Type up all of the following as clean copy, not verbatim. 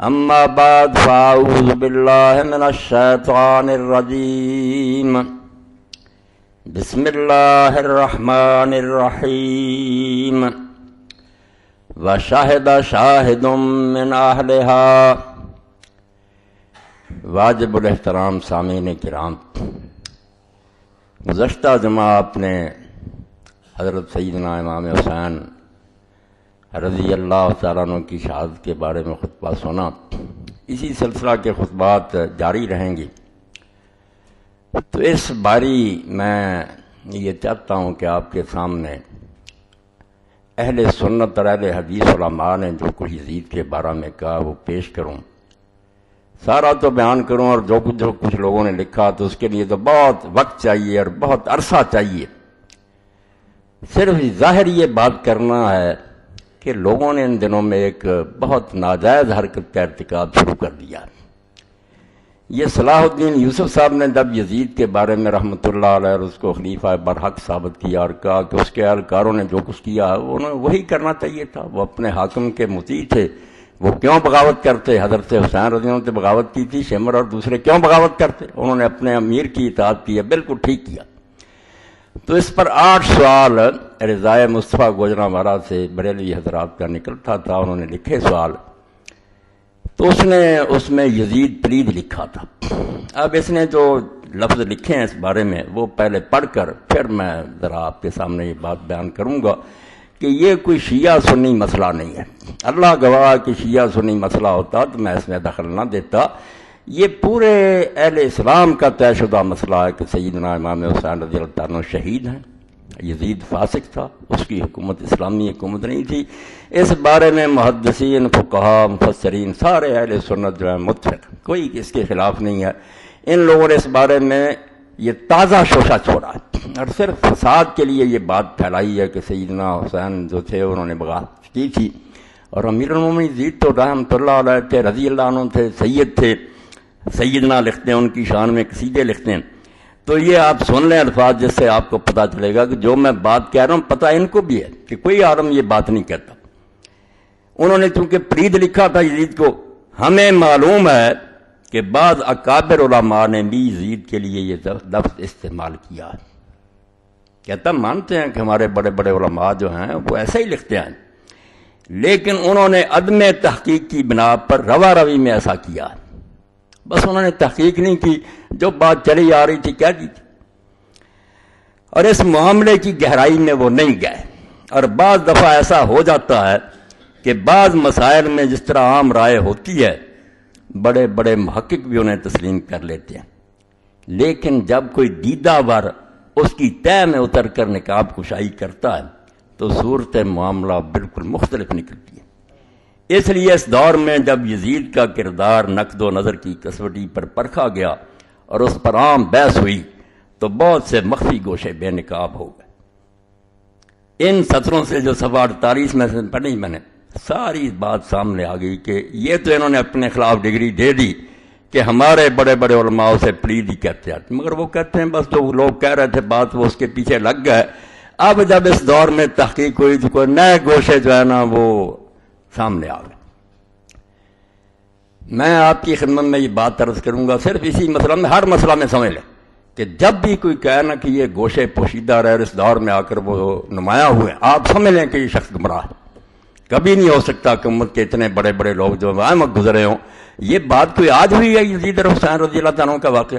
اما بعد فاعوذ باللہ من الشیطان الرجیم بسم اللہ الرحمن الرحیم وشہد شاہد من اہلہا۔ واجب الاحترام سامعین کرام، گزشتہ جمعہ آپ نے حضرت سیدنا امام حسین رضی اللہ تعالیٰ عنہ کی شہادت کے بارے میں خطبہ سنا۔ اسی سلسلہ کے خطبات جاری رہیں گی۔ تو اس باری میں یہ چاہتا ہوں کہ آپ کے سامنے اہل سنت اور اہل حدیث علماء نے جو کچھ یزید کے بارے میں کہا وہ پیش کروں۔ سارا تو بیان کروں، اور جو کچھ لوگوں نے لکھا تو اس کے لیے تو بہت وقت چاہیے اور بہت عرصہ چاہیے۔ صرف ظاہر یہ بات کرنا ہے کہ لوگوں نے ان دنوں میں ایک بہت ناجائز حرکت کا ارتکاب شروع کر دیا۔ یہ صلاح الدین یوسف صاحب نے جب یزید کے بارے میں رحمۃ اللہ علیہ اور اس کو خلیفہ برحق ثابت کیا اور کہا کہ اس کے اہلکاروں نے جو کچھ کیا انہیں وہی کرنا چاہیے تھا، وہ اپنے حاکم کے مطیع تھے، وہ کیوں بغاوت کرتے؟ حضرت حسین رضی اللہ عنہ نے بغاوت کی تھی، شمر اور دوسرے کیوں بغاوت کرتے؟ انہوں نے اپنے امیر کی اطاعت کی ہے، بالکل ٹھیک کیا۔ تو اس پر 8 سوال رضائے مصطفیٰ گوجرانوالہ سے بریلوی حضرات کا نکلتا تھا، انہوں نے لکھے سوال، تو اس نے اس میں یزید پلید لکھا تھا۔ اب اس نے جو لفظ لکھے ہیں اس بارے میں وہ پہلے پڑھ کر پھر میں ذرا آپ کے سامنے یہ بات بیان کروں گا کہ یہ کوئی شیعہ سنی مسئلہ نہیں ہے۔ اللہ گواہ کہ شیعہ سنی مسئلہ ہوتا تو میں اس میں دخل نہ دیتا۔ یہ پورے اہل اسلام کا طے شدہ مسئلہ ہے کہ سیدنا امام حسین رضی اللہ عنہ شہید ہیں۔ یزید فاسق تھا، اس کی حکومت اسلامی حکومت نہیں تھی۔ اس بارے میں محدثین، فقہاء، مفسرین سارے اہل سنت جو ہے متفق، کوئی اس کے خلاف نہیں ہے۔ ان لوگوں نے اس بارے میں یہ تازہ شوشہ چھوڑا ہے اور صرف فساد کے لیے یہ بات پھیلائی ہے کہ سیدنا حسین جو تھے انہوں نے بغاوت کی تھی، اور امیر المومنین یزید تو رحمۃ اللہ علیہ تھے، رضی اللہ عنہ تھے، سید تھے، سیدنا لکھتے ہیں، ان کی شان میں قصیدے لکھتے ہیں۔ تو یہ آپ سن لیں الفاظ، جس سے آپ کو پتہ چلے گا کہ جو میں بات کہہ رہا ہوں پتہ ان کو بھی ہے کہ کوئی عالم یہ بات نہیں کہتا۔ انہوں نے چونکہ پلید لکھا تھا یزید کو، ہمیں معلوم ہے کہ بعض اکابر علماء نے بھی یزید کے لیے یہ لفظ استعمال کیا ہے۔ کہتا مانتے ہیں کہ ہمارے بڑے بڑے علماء جو ہیں وہ ایسا ہی لکھتے ہیں، لیکن انہوں نے عدم تحقیق کی بنا پر روا روی میں ایسا کیا ہے۔ بس انہوں نے تحقیق نہیں کی، جو بات چلی آ رہی تھی کہہ دی تھی، اور اس معاملے کی گہرائی میں وہ نہیں گئے۔ اور بعض دفعہ ایسا ہو جاتا ہے کہ بعض مسائل میں جس طرح عام رائے ہوتی ہے بڑے بڑے محقق بھی انہیں تسلیم کر لیتے ہیں، لیکن جب کوئی دیدہ ور اس کی تہہ میں اتر کر نقاب کشائی کرتا ہے تو صورت معاملہ بالکل مختلف نکلتی ہے۔ اس لیے اس دور میں جب یزید کا کردار نقد و نظر کی کسوٹی پر پرکھا گیا اور اس پر عام بحث ہوئی تو بہت سے مخفی گوشے بے نقاب ہو گئے۔ ان سطروں سے جو صفحہ 48 میں سے پڑھی میں نے، ساری بات سامنے آ گئی کہ یہ تو انہوں نے اپنے خلاف ڈگری دے دی کہ ہمارے بڑے بڑے علماء سے پلید ہی کہتے ہیں، مگر وہ کہتے ہیں بس جو لوگ کہہ رہے تھے بات وہ اس کے پیچھے لگ گئے۔ اب جب اس دور میں تحقیق ہوئی تو کوئی نئے گوشے جو ہے نا وہ سامنے آ گئے۔ میں آپ کی خدمت میں یہ بات عرض کروں گا، صرف اسی مسئلہ میں، ہر مسئلہ میں سمجھ لیں کہ جب بھی کوئی کہے نا کہ یہ گوشے پوشیدہ رہے اور اس دور میں آ کر وہ نمایاں ہوئے، آپ سمجھ لیں کہ یہ شخص گمراہ ہے۔ کبھی نہیں ہو سکتا کہ امت کے اتنے بڑے بڑے لوگ جو احمد گزرے ہوں، یہ بات کوئی آج ہوئی ہے یزید اور حسین رضی اللہ عنہ کا واقعہ؟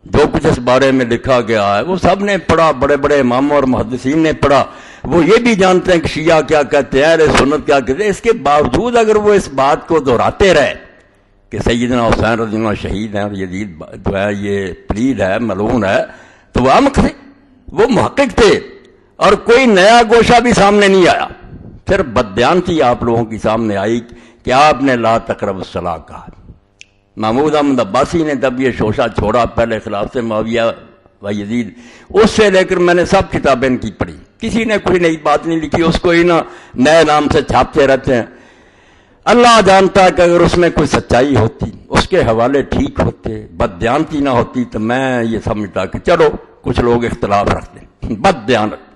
جو کچھ اس بارے میں لکھا گیا ہے وہ سب نے پڑھا، بڑے بڑے اماموں اور محدثین نے پڑھا، وہ یہ بھی جانتے ہیں کہ شیعہ کیا کہتے ہیں، اہل سنت کیا کہتے ہیں۔ اس کے باوجود اگر وہ اس بات کو دہراتے رہے کہ سیدنا حسین رضی اللہ عنہ شہید ہیں اور یزید جو ہے یہ پلید ہے، ملعون ہے، تو وہ احمق تھے، وہ محقق تھے، اور کوئی نیا گوشہ بھی سامنے نہیں آیا۔ پھر بددیانتی آپ لوگوں کی سامنے آئی کہ آپ نے لا تقربوا الصلاۃ کہا۔ محمود احمد عباسی نے جب یہ شوشہ چھوڑا پہلے خلافت معاویہ و یزید، اس سے لے کر میں نے سب کتابیں ان کی پڑھی، کسی نے کوئی نئی بات نہیں لکھی، اس کو ہی نہ نئے نام سے چھاپتے رہتے ہیں۔ اللہ جانتا ہے کہ اگر اس میں کوئی سچائی ہوتی، اس کے حوالے ٹھیک ہوتے، بددیانتی نہ ہوتی، تو میں یہ سمجھتا کہ چلو کچھ لوگ اختلاف رکھتے ہیں، بددیانت۔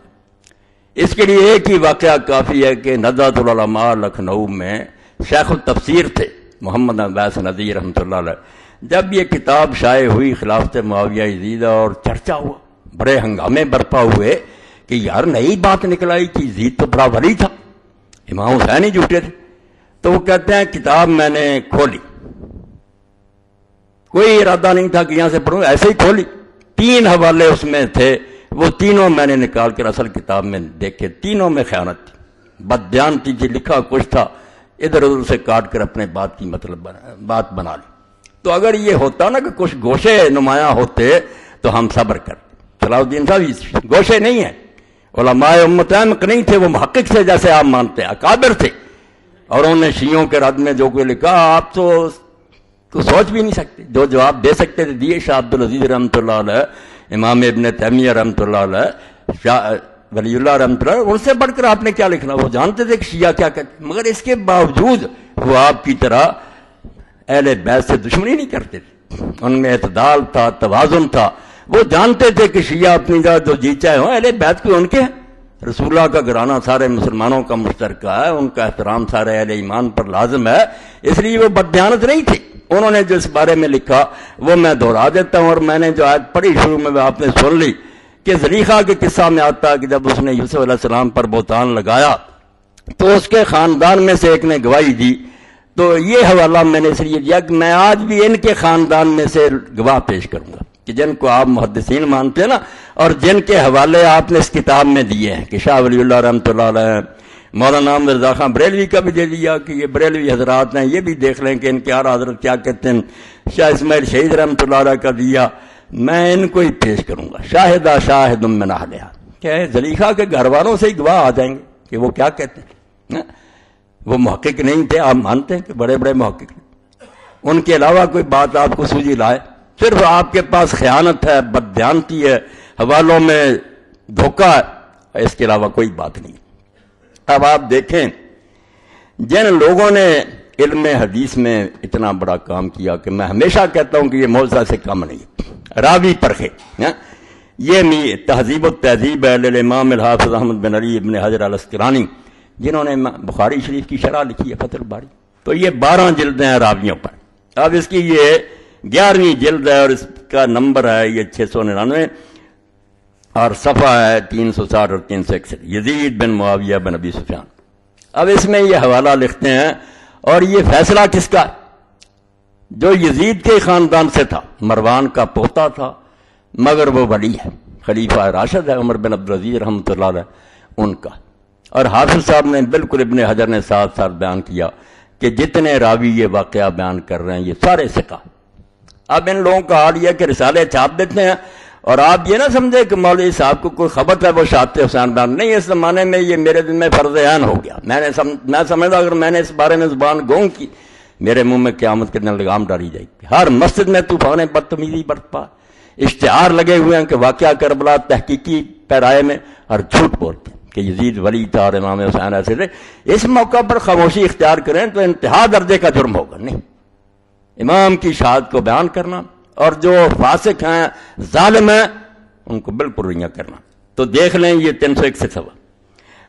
اس کے لیے ایک ہی واقعہ کافی ہے کہ نہضت العلماء لکھنؤ میں شیخ التفسیر تھے، محمد عباس ندوی رحمۃ اللہ علیہ، جب یہ کتاب شائع ہوئی خلافت معاویہ یزید اور چرچا ہوا، بڑے ہنگامے برپا ہوئے کہ یار نئی بات نکل آئی کہ یزید تو بڑا ولی تھا، امام حسین ہی جھوٹے تھے۔ تو وہ کہتے ہیں کتاب میں نے کھولی، کوئی ارادہ نہیں تھا کہ یہاں سے پڑھوں، ایسے ہی کھولی، 3 حوالے اس میں تھے، وہ تینوں میں نے نکال کر اصل کتاب میں دیکھے، تینوں میں خیانت تھی، بددیانتی تھی، لکھا کچھ تھا، ادھر ادھر سے کاٹ کر اپنے بات کی مطلب بات بنا لی۔ تو اگر یہ ہوتا نا کہ کچھ گوشے نمایاں ہوتے تو ہم صبر کرتے۔ صلاح الدین صاحب گوشے نہیں ہیں، علماء امت احمق نہیں تھے، وہ محقق تھے جیسے آپ مانتے ہیں، اکابر تھے، اور انہوں نے شیعوں کے رد میں جو کوئی لکھا آپ تو سوچ بھی نہیں سکتے، جو جواب دے سکتے تھے دیے۔ شاہ عبد العزیز رحمۃ اللہ علیہ، امام ابن تیمیہ رحمۃ اللہ علیہ، شاہ ولی اللہ رحمۃ اللہ، ان سے بڑھ کر آپ نے کیا لکھنا، وہ جانتے تھے کہ شیعہ کیا کہتے ہیں، مگر اس کے باوجود وہ آپ کی طرح اہل بیت سے دشمنی نہیں کرتے تھے، ان میں اعتدال تھا، توازن تھا، وہ جانتے تھے کہ شیعہ اپنی جگہ جو جی چاہے ہوں، اہل بیت کوئی ان کے ہیں، رسول اللہ کا گھرانہ سارے مسلمانوں کا مشترکہ ہے، ان کا احترام سارے اہل ایمان پر لازم ہے، اس لیے وہ بددیانت نہیں تھی۔ انہوں نے جو اس بارے میں لکھا وہ میں دہرا دیتا ہوں، اور میں نے جو آیت پڑھی شروع میں آپ نے سن لی کہ زلیخا کے قصہ میں آتا ہے کہ جب اس نے یوسف علیہ السلام پر بہتان لگایا تو اس کے خاندان میں سے ایک نے گواہی دی، تو یہ حوالہ میں نے اس لیے دیا کہ میں آج بھی ان کے خاندان میں سے گواہ پیش کروں گا کہ جن کو آپ محدثین مانتے ہیں نا، اور جن کے حوالے آپ نے اس کتاب میں دیے ہیں کہ شاہ ولی اللہ رحمۃ اللہ علیہ، مولانا مرزا خان بریلوی کا بھی دے دیا کہ یہ بریلوی حضرات ہیں، یہ بھی دیکھ لیں کہ ان کے اعلیٰ حضرت کیا کہتے ہیں، شاہ اسماعیل شہید رحمۃ اللہ علیہ کا دیا، میں ان کو ہی پیش کروں گا، شاہدہ شاہد من اہلہا، کہ زلیخا کے گھر والوں سے ہی گواہ آ جائیں گے کہ وہ کیا کہتے ہیں۔ وہ محقق نہیں تھے، آپ مانتے ہیں کہ بڑے بڑے محقق ہیں، ان کے علاوہ کوئی بات آپ کو سوجی لائے، صرف آپ کے پاس خیانت ہے، بددیانتی ہے، حوالوں میں دھوکہ ہے، اس کے علاوہ کوئی بات نہیں۔ اب آپ دیکھیں جن لوگوں نے علم حدیث میں اتنا بڑا کام کیا کہ میں ہمیشہ کہتا ہوں کہ یہ معجزہ سے کم نہیں، راوی پرخے، یہ تہذیب و تہذیب ہے للامام الحافظ احمد بن علی ابن حجر الاسقلانی، جنہوں نے بخاری شریف کی شرح لکھی ہے فتح الباری، تو یہ 12 جلدیں ہیں راویوں پر۔ اب اس کی یہ 11ویں جلد ہے اور اس کا نمبر ہے یہ 699 اور صفحہ ہے 360 اور 361، یزید بن معاویہ بن ابی سفیان۔ اب اس میں یہ حوالہ لکھتے ہیں، اور یہ فیصلہ کس کا، جو یزید کے خاندان سے تھا، مروان کا پوتا تھا مگر وہ ولی ہے، خلیفہ راشد ہے عمر بن عبدالعزیز رحمۃ اللہ علیہ، ان کا۔ اور حافظ صاحب نے بالکل ابن حجر نے ساتھ ساتھ بیان کیا کہ جتنے راوی یہ واقعہ بیان کر رہے ہیں یہ سارے ثقہ۔ اب ان لوگوں کا حال یہ کہ رسالے چھاپ دیتے ہیں، اور آپ یہ نہ سمجھے کہ مولوی صاحب کو کوئی خبر ہے وہ شہادت حسین بیان نہیں، اس زمانے میں یہ میرے دل میں فرض عین ہو گیا، میں سمجھتا اگر میں نے اس بارے میں زبان گونگ کی میرے منہ میں قیامت کے دن لگام ڈالی جائے گی۔ ہر مسجد میں طوفان بدتمیزی برپا، اشتہار لگے ہوئے ہیں کہ واقعہ کربلا تحقیقی پیرائے میں، اور جھوٹ بولتے ہیں کہ یزید ولی تھا اور امام حسین ایسے تھے۔ اس موقع پر خاموشی اختیار کریں تو انتہا درجے کا جرم ہوگا۔ نہیں، امام کی شہادت کو بیان کرنا، اور جو فاسق ہیں ظالم ہیں ان کو بالکل رنگا کرنا۔ تو دیکھ لیں یہ 361 صفحہ۔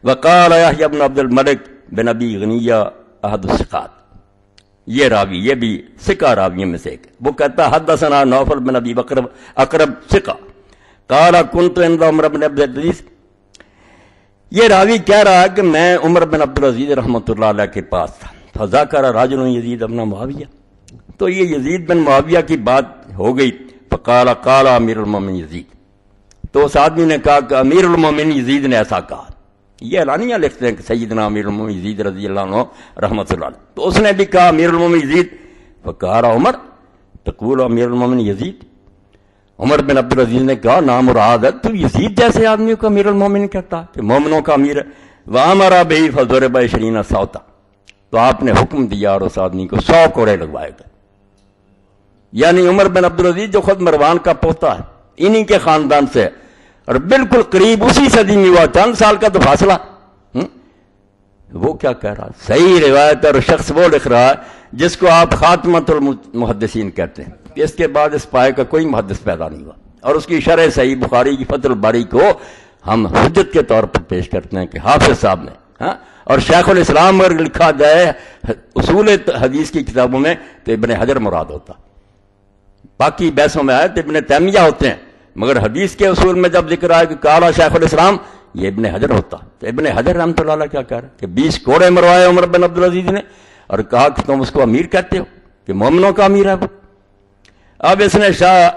وقال یحییٰ بن عبد الملک بن ابی غنیہ احد الثقات، یہ راوی، یہ بھی ثقہ راویوں میں سے ایک، وہ کہتا حدثنا نوفل بن ابی بکر اقرب ثقہ قال كنت عند عمر بن عبد العزیز، یہ راوی کہہ رہا ہے کہ میں عمر بن عبدالعزیز رحمۃ اللہ علیہ کے پاس تھا، فذکر رجل یزید بن معاویہ، تو یہ یزید بن معاویہ کی بات ہو گئی، فقال قال امیر المومنین یزید، تو اس آدمی نے کہا کہ امیر المومنین یزید نے ایسا کہا، یہ اعلانیہ لکھتے ہیں کہ سیدنا امیر المومنین یزید رضی اللہ عنہ رحمۃ اللہ علیہ، تو اس نے بھی کہا امیر المومنین یزید، فقال عمر تقول امیر المومنین یزید، عمر بن عبدالعزیز نے کہا نام مراد ہے تو یزید جیسے آدمی کو امیر المومنین کہتا کہ مومنوں کا امیر ہے، وامر بہ فضرب 20 صوتا، تو آپ نے حکم دیا اور اس آدمی کو 100 کوڑے لگوائے گئے۔ یعنی عمر بن عبدالعزیز جو خود مروان کا پوتا ہے، انہی کے خاندان سے ہے، اور بالکل قریب اسی صدی میں ہوا، چند سال کا تو فاصلہ۔ وہ کیا کہہ رہا، صحیح روایت اور شخص وہ لکھ رہا ہے جس کو آپ خاتمۃ المحدثین کہتے ہیں، اس کے بعد اس پائے کا کوئی محدث پیدا نہیں ہوا، اور اس کی شرح صحیح بخاری کی فتح الباری کو ہم حجت کے طور پر پیش کرتے ہیں کہ حافظ صاحب نے ہاں، اور شیخ الاسلام اگر لکھا جائے اصول حدیث کی کتابوں میں تو ابن حجر مراد ہوتا، باقی بحثوں میں آئے تو ابن تیمیہ ہوتے ہیں، مگر حدیث کے اصول میں جب ذکر آئے کہ قال شیخ الاسلام، یہ ابن حجر ہوتا۔ تو ابن حجر رحمۃ اللہ علیہ کیا کہہ رہے کہ 20 کوڑے مروائے عمر بن عبدالعزیز نے، اور کہا کہ تم اس کو امیر کہتے ہو، کہ مومنوں کا امیر ہے وہ۔ اب اس نے شاہ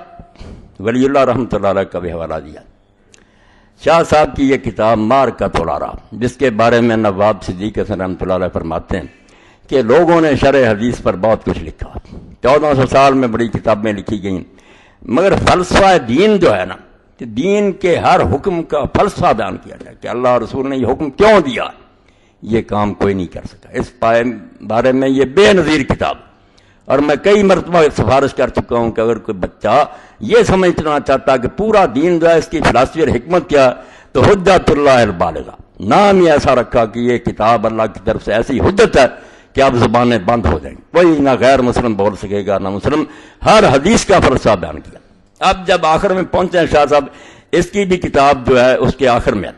ولی اللہ رحمۃ اللہ علیہ کا بھی حوالہ دیا۔ شاہ صاحب کی یہ کتاب مارکۃ الآراء، جس کے بارے میں نواب صدیق حسن رحمۃ اللہ علیہ فرماتے ہیں کہ لوگوں نے شرح حدیث پر بہت کچھ لکھا، 1400 سال میں بڑی کتابیں لکھی گئیں، مگر فلسفہ دین جو ہے نا، کہ دین کے ہر حکم کا فلسفہ بیان کیا جائے کہ اللہ رسول نے یہ حکم کیوں دیا، یہ کام کوئی نہیں کر سکا۔ اس بارے میں یہ بے نظیر کتاب، اور میں کئی مرتبہ سفارش کر چکا ہوں کہ اگر کوئی بچہ یہ سمجھنا چاہتا کہ پورا دین جو ہے اس کی فلسفی اور حکمت کیا، تو حجت اللہ البالغہ نام ہی ایسا رکھا کہ یہ کتاب اللہ کی طرف سے ایسی حجت ہے کہ اب زبانیں بند ہو جائیں گی، کوئی نہ غیر مسلم بول سکے گا نہ مسلم، ہر حدیث کا فلسفہ بیان کیا۔ اب جب آخر میں پہنچے شاہ صاحب، اس کی بھی کتاب جو ہے اس کے آخر میں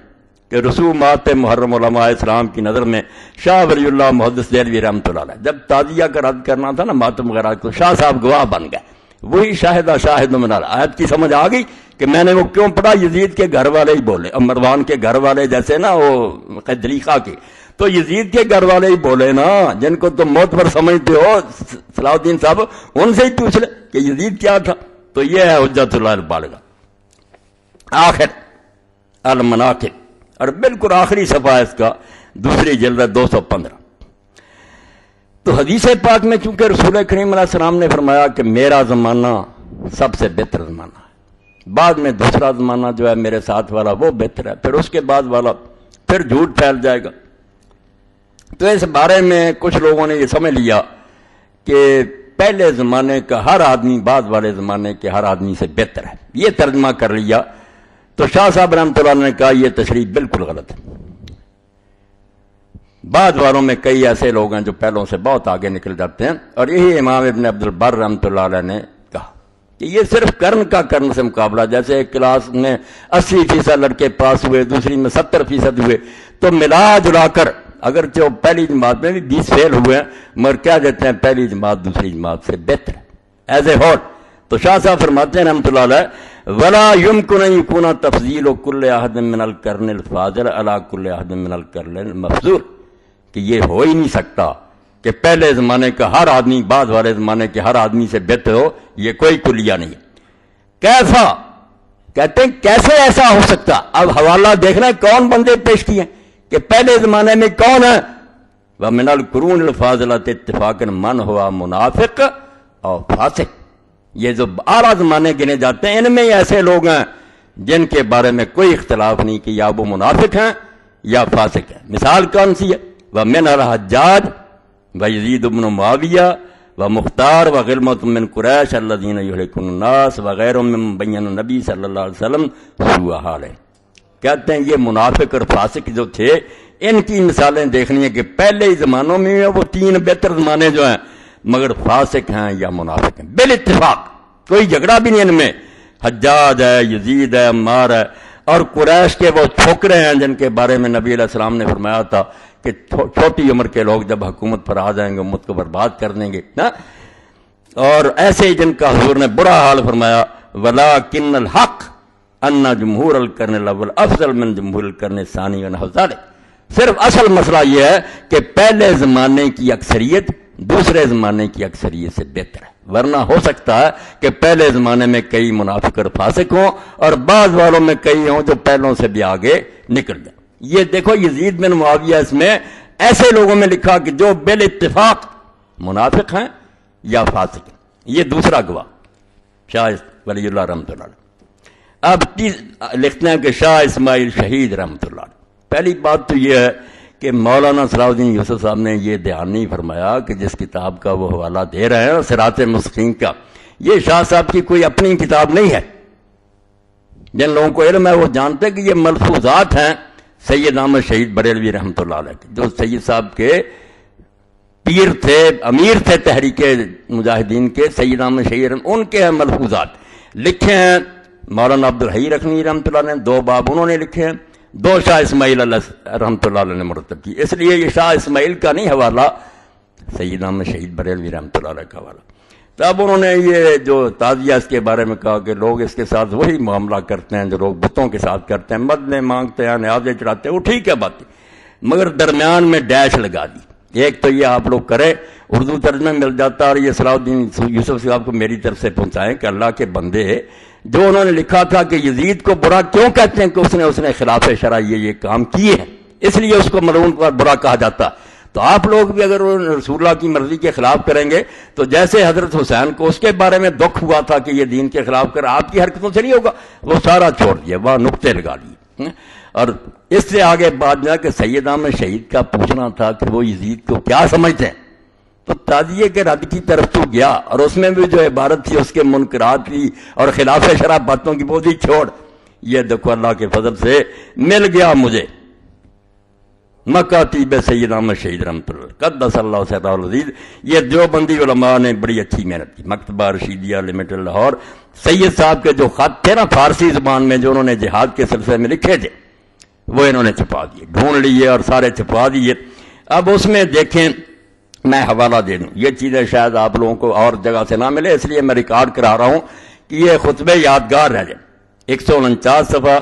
کہ رسومات محرم علماء اسلام کی نظر میں شاہ ولی اللہ محدث دہلوی رحمۃ اللہ علیہ، جب تعزیہ کا رد کرنا تھا نا ماتم وغیرہ، تو شاہ صاحب گواہ بن گئے، وہی شاہدہ شاہد من آیت کی سمجھ آ گئی کہ میں نے وہ کیوں پڑھا، یزید کے گھر والے ہی بولے، مروان کے گھر والے جیسے نا وہ قدریقہ کے، تو یزید کے گھر والے ہی بولے نا، جن کو تم معتبر سمجھتے ہو صلاح الدین صاحب، ان سے ہی پوچھ لے کہ یزید کیا تھا۔ تو یہ ہے حجت اللہ البالغہ۔ آخر المناقب، اور بالکل آخری صفحہ اس کا، دوسری جلد 215۔ تو حدیث پاک میں چونکہ رسول کریم علیہ السلام نے فرمایا کہ میرا زمانہ سب سے بہتر زمانہ ہے، بعد میں دوسرا زمانہ جو ہے میرے ساتھ والا وہ بہتر ہے، پھر اس کے بعد والا پھر جھوٹ پھیل جائے گا۔ تو اس بارے میں کچھ لوگوں نے یہ سمجھ لیا کہ پہلے زمانے کا ہر آدمی بعد والے زمانے کے ہر آدمی سے بہتر ہے، یہ ترجمہ کر لیا۔ تو شاہ صاحب رحمۃ اللہ نے کہا یہ تشریح بالکل غلط ہے، بعد والوں میں کئی ایسے لوگ ہیں جو پہلوں سے بہت آگے نکل جاتے ہیں، اور یہی امام ابن عبد البر رحمۃ اللہ علیہ نے کہا کہ یہ صرف کرن کا کرن سے مقابلہ، جیسے ایک کلاس میں 80% لڑکے پاس ہوئے، دوسری میں 70% ہوئے، تو ملا جلا کر اگرچہ پہلی جماعت میں بھی 20 فیل ہوئے ہیں، مگر کیا دیتے ہیں پہلی جماعت دوسری جماعت سے بہتر ہے ایز اے ہول۔ تو شاہ صاحب فرماتے ہیں رحمۃ اللہ علیہ ولا يمكن ان يكون تفضيل كل احد من القرن الفاضل على كل احد من القرن المفضول، کہ یہ ہو ہی نہیں سکتا کہ پہلے زمانے کا ہر آدمی بعد والے زمانے کے ہر آدمی سے بہتر ہو، یہ کوئی کلیہ نہیں ہے۔ کیسا کہتے ہیں کیسے ایسا ہو سکتا؟ اب حوالہ دیکھنا ہے کون بندے پیش کیے کہ پہلے زمانے میں کون ہے، ومن القرون الفاضلۃ اتفاقا من ہوا منافق اور فاسق، یہ جو اعلیٰ زمانے گنے جاتے ہیں ان میں ایسے لوگ ہیں جن کے بارے میں کوئی اختلاف نہیں کہ یا وہ منافق ہیں یا فاسق ہیں۔ مثال کون سی ہے؟ ومن الحجاج ویزید بن معاویہ ومختار وغلمۃ من قریش الذین یہلکون الناس وغیرهم ممن بین النبی صلی اللہ علیہ وسلم سوء حالہ۔ کہتے ہیں یہ منافق اور فاسق جو تھے ان کی مثالیں دیکھنی ہے کہ پہلے ہی زمانوں میں وہ 3 بہتر زمانے جو ہیں مگر فاسق ہیں یا منافق ہیں، بالاتفاق کوئی جھگڑا بھی نہیں ان میں۔ حجاج ہے، یزید ہے، عمار ہے، اور قریش کے وہ چھوکرے ہیں جن کے بارے میں نبی علیہ السلام نے فرمایا تھا کہ چھوٹی عمر کے لوگ جب حکومت پر آ جائیں گے امت کو برباد کر دیں گے نا، اور ایسے ہی جن کا حضور نے برا حال فرمایا وَلَٰكِنَّ الْحَقَّ أَنَّ جمہور القرن الاول افضل من جمہور القرن الثانی ونحو ذلک۔ صرف اصل مسئلہ یہ ہے کہ پہلے زمانے کی اکثریت دوسرے زمانے کی اکثریت سے بہتر ہے، ورنہ ہو سکتا ہے کہ پہلے زمانے میں کئی منافق اور فاسق ہوں اور بعض والوں میں کئی ہوں جو پہلوں سے بھی آگے نکل جائیں۔ یہ دیکھو یزید بن معاویہ اس میں ایسے لوگوں میں لکھا کہ جو بالاتفاق منافق ہیں یا فاسق ہیں، یہ دوسرا گواہ شاہ ولی اللہ رحمۃ اللہ علیہ۔ اب لکھتے ہیں کہ شاہ اسماعیل شہید رحمۃ اللہ علیہ۔ پہلی بات تو یہ ہے کہ مولانا صلاح الدین یوسف صاحب نے یہ دھیان نہیں فرمایا کہ جس کتاب کا وہ حوالہ دے رہے ہیں صراط مستقیم کا، یہ شاہ صاحب کی کوئی اپنی کتاب نہیں ہے۔ جن لوگوں کو علم ہے وہ جانتے کہ یہ ملفوظات ہیں سید احمد شہید بریلوی رحمۃ اللہ علیہ کے، جو سید صاحب کے پیر تھے، امیر تھے تحریک مجاہدین کے، سید احمد شہید ان کے ہیں ملفوظات، لکھے ہیں مولانا عبد الحی رکنی رحمۃ اللہ نے، 2 باب انہوں نے لکھے ہیں، دو شاہ اسماعیل رحمۃ اللہ علیہ نے مرتب کی، اس لیے یہ شاہ اسماعیل کا نہیں حوالہ، سید احمد شہید بریلوی رحمۃ اللہ علیہ کا حوالہ۔ تو اب انہوں نے یہ جو تعزیہ اس کے بارے میں کہا کہ لوگ اس کے ساتھ وہی معاملہ کرتے ہیں جو لوگ بتوں کے ساتھ کرتے ہیں، مدنے مانگتے ہیں، نیازیں چڑھاتے ہیں، وہ ٹھیک ہے بات، مگر درمیان میں ڈیش لگا دی۔ ایک تو یہ آپ لوگ کریں، اردو ترجمہ مل جاتا، اور یہ صلاح الدین یوسف صاحب کو میری طرف سے پہنچائیں کہ اللہ کے بندے جو انہوں نے لکھا تھا کہ یزید کو برا کیوں کہتے ہیں کہ اس نے خلاف شرع یہ کام کیے ہیں، اس لیے اس کو ملعون پر برا کہا جاتا۔ تو آپ لوگ بھی اگر رسول اللہ کی مرضی کے خلاف کریں گے تو جیسے حضرت حسین کو اس کے بارے میں دکھ ہوا تھا کہ یہ دین کے خلاف کر، آپ کی حرکتوں سے نہیں ہوگا، وہ سارا چھوڑ دیا، وہاں نقطے لگا لیے۔ اور اس سے آگے بات جو ہے کہ سید احمد شہید کا پوچھنا تھا کہ وہ یزید کو کیا سمجھتے ہیں، تو تعزیے کے رد کی طرف تو گیا، اور اس میں بھی جو عبارت تھی اس کے منکرات کی اور خلاف شرع باتوں کی بوجھ چھوڑ، یہ دیکھو اللہ کے فضل سے مل گیا مجھے مکاتیب سید احمد شہید رحمۃ اللہ قدس اللہ سر العزیز۔ یہ دیوبندی علماء نے بڑی اچھی محنت کی، مکتبہ رشیدیہ لمیٹڈ لاہور، سید صاحب کے جو خط تھے نا فارسی زبان میں جو انہوں نے جہاد کے سلسلے میں لکھے تھے وہ انہوں نے چھپا دیے، ڈھونڈ لیے اور سارے چھپا دیے۔ اب اس میں دیکھیں، میں حوالہ دے دوں، یہ چیزیں شاید آپ لوگوں کو اور جگہ سے نہ ملے، اس لیے میں ریکارڈ کرا رہا ہوں کہ یہ خطبے یادگار رہ جائیں۔ 149 صفحہ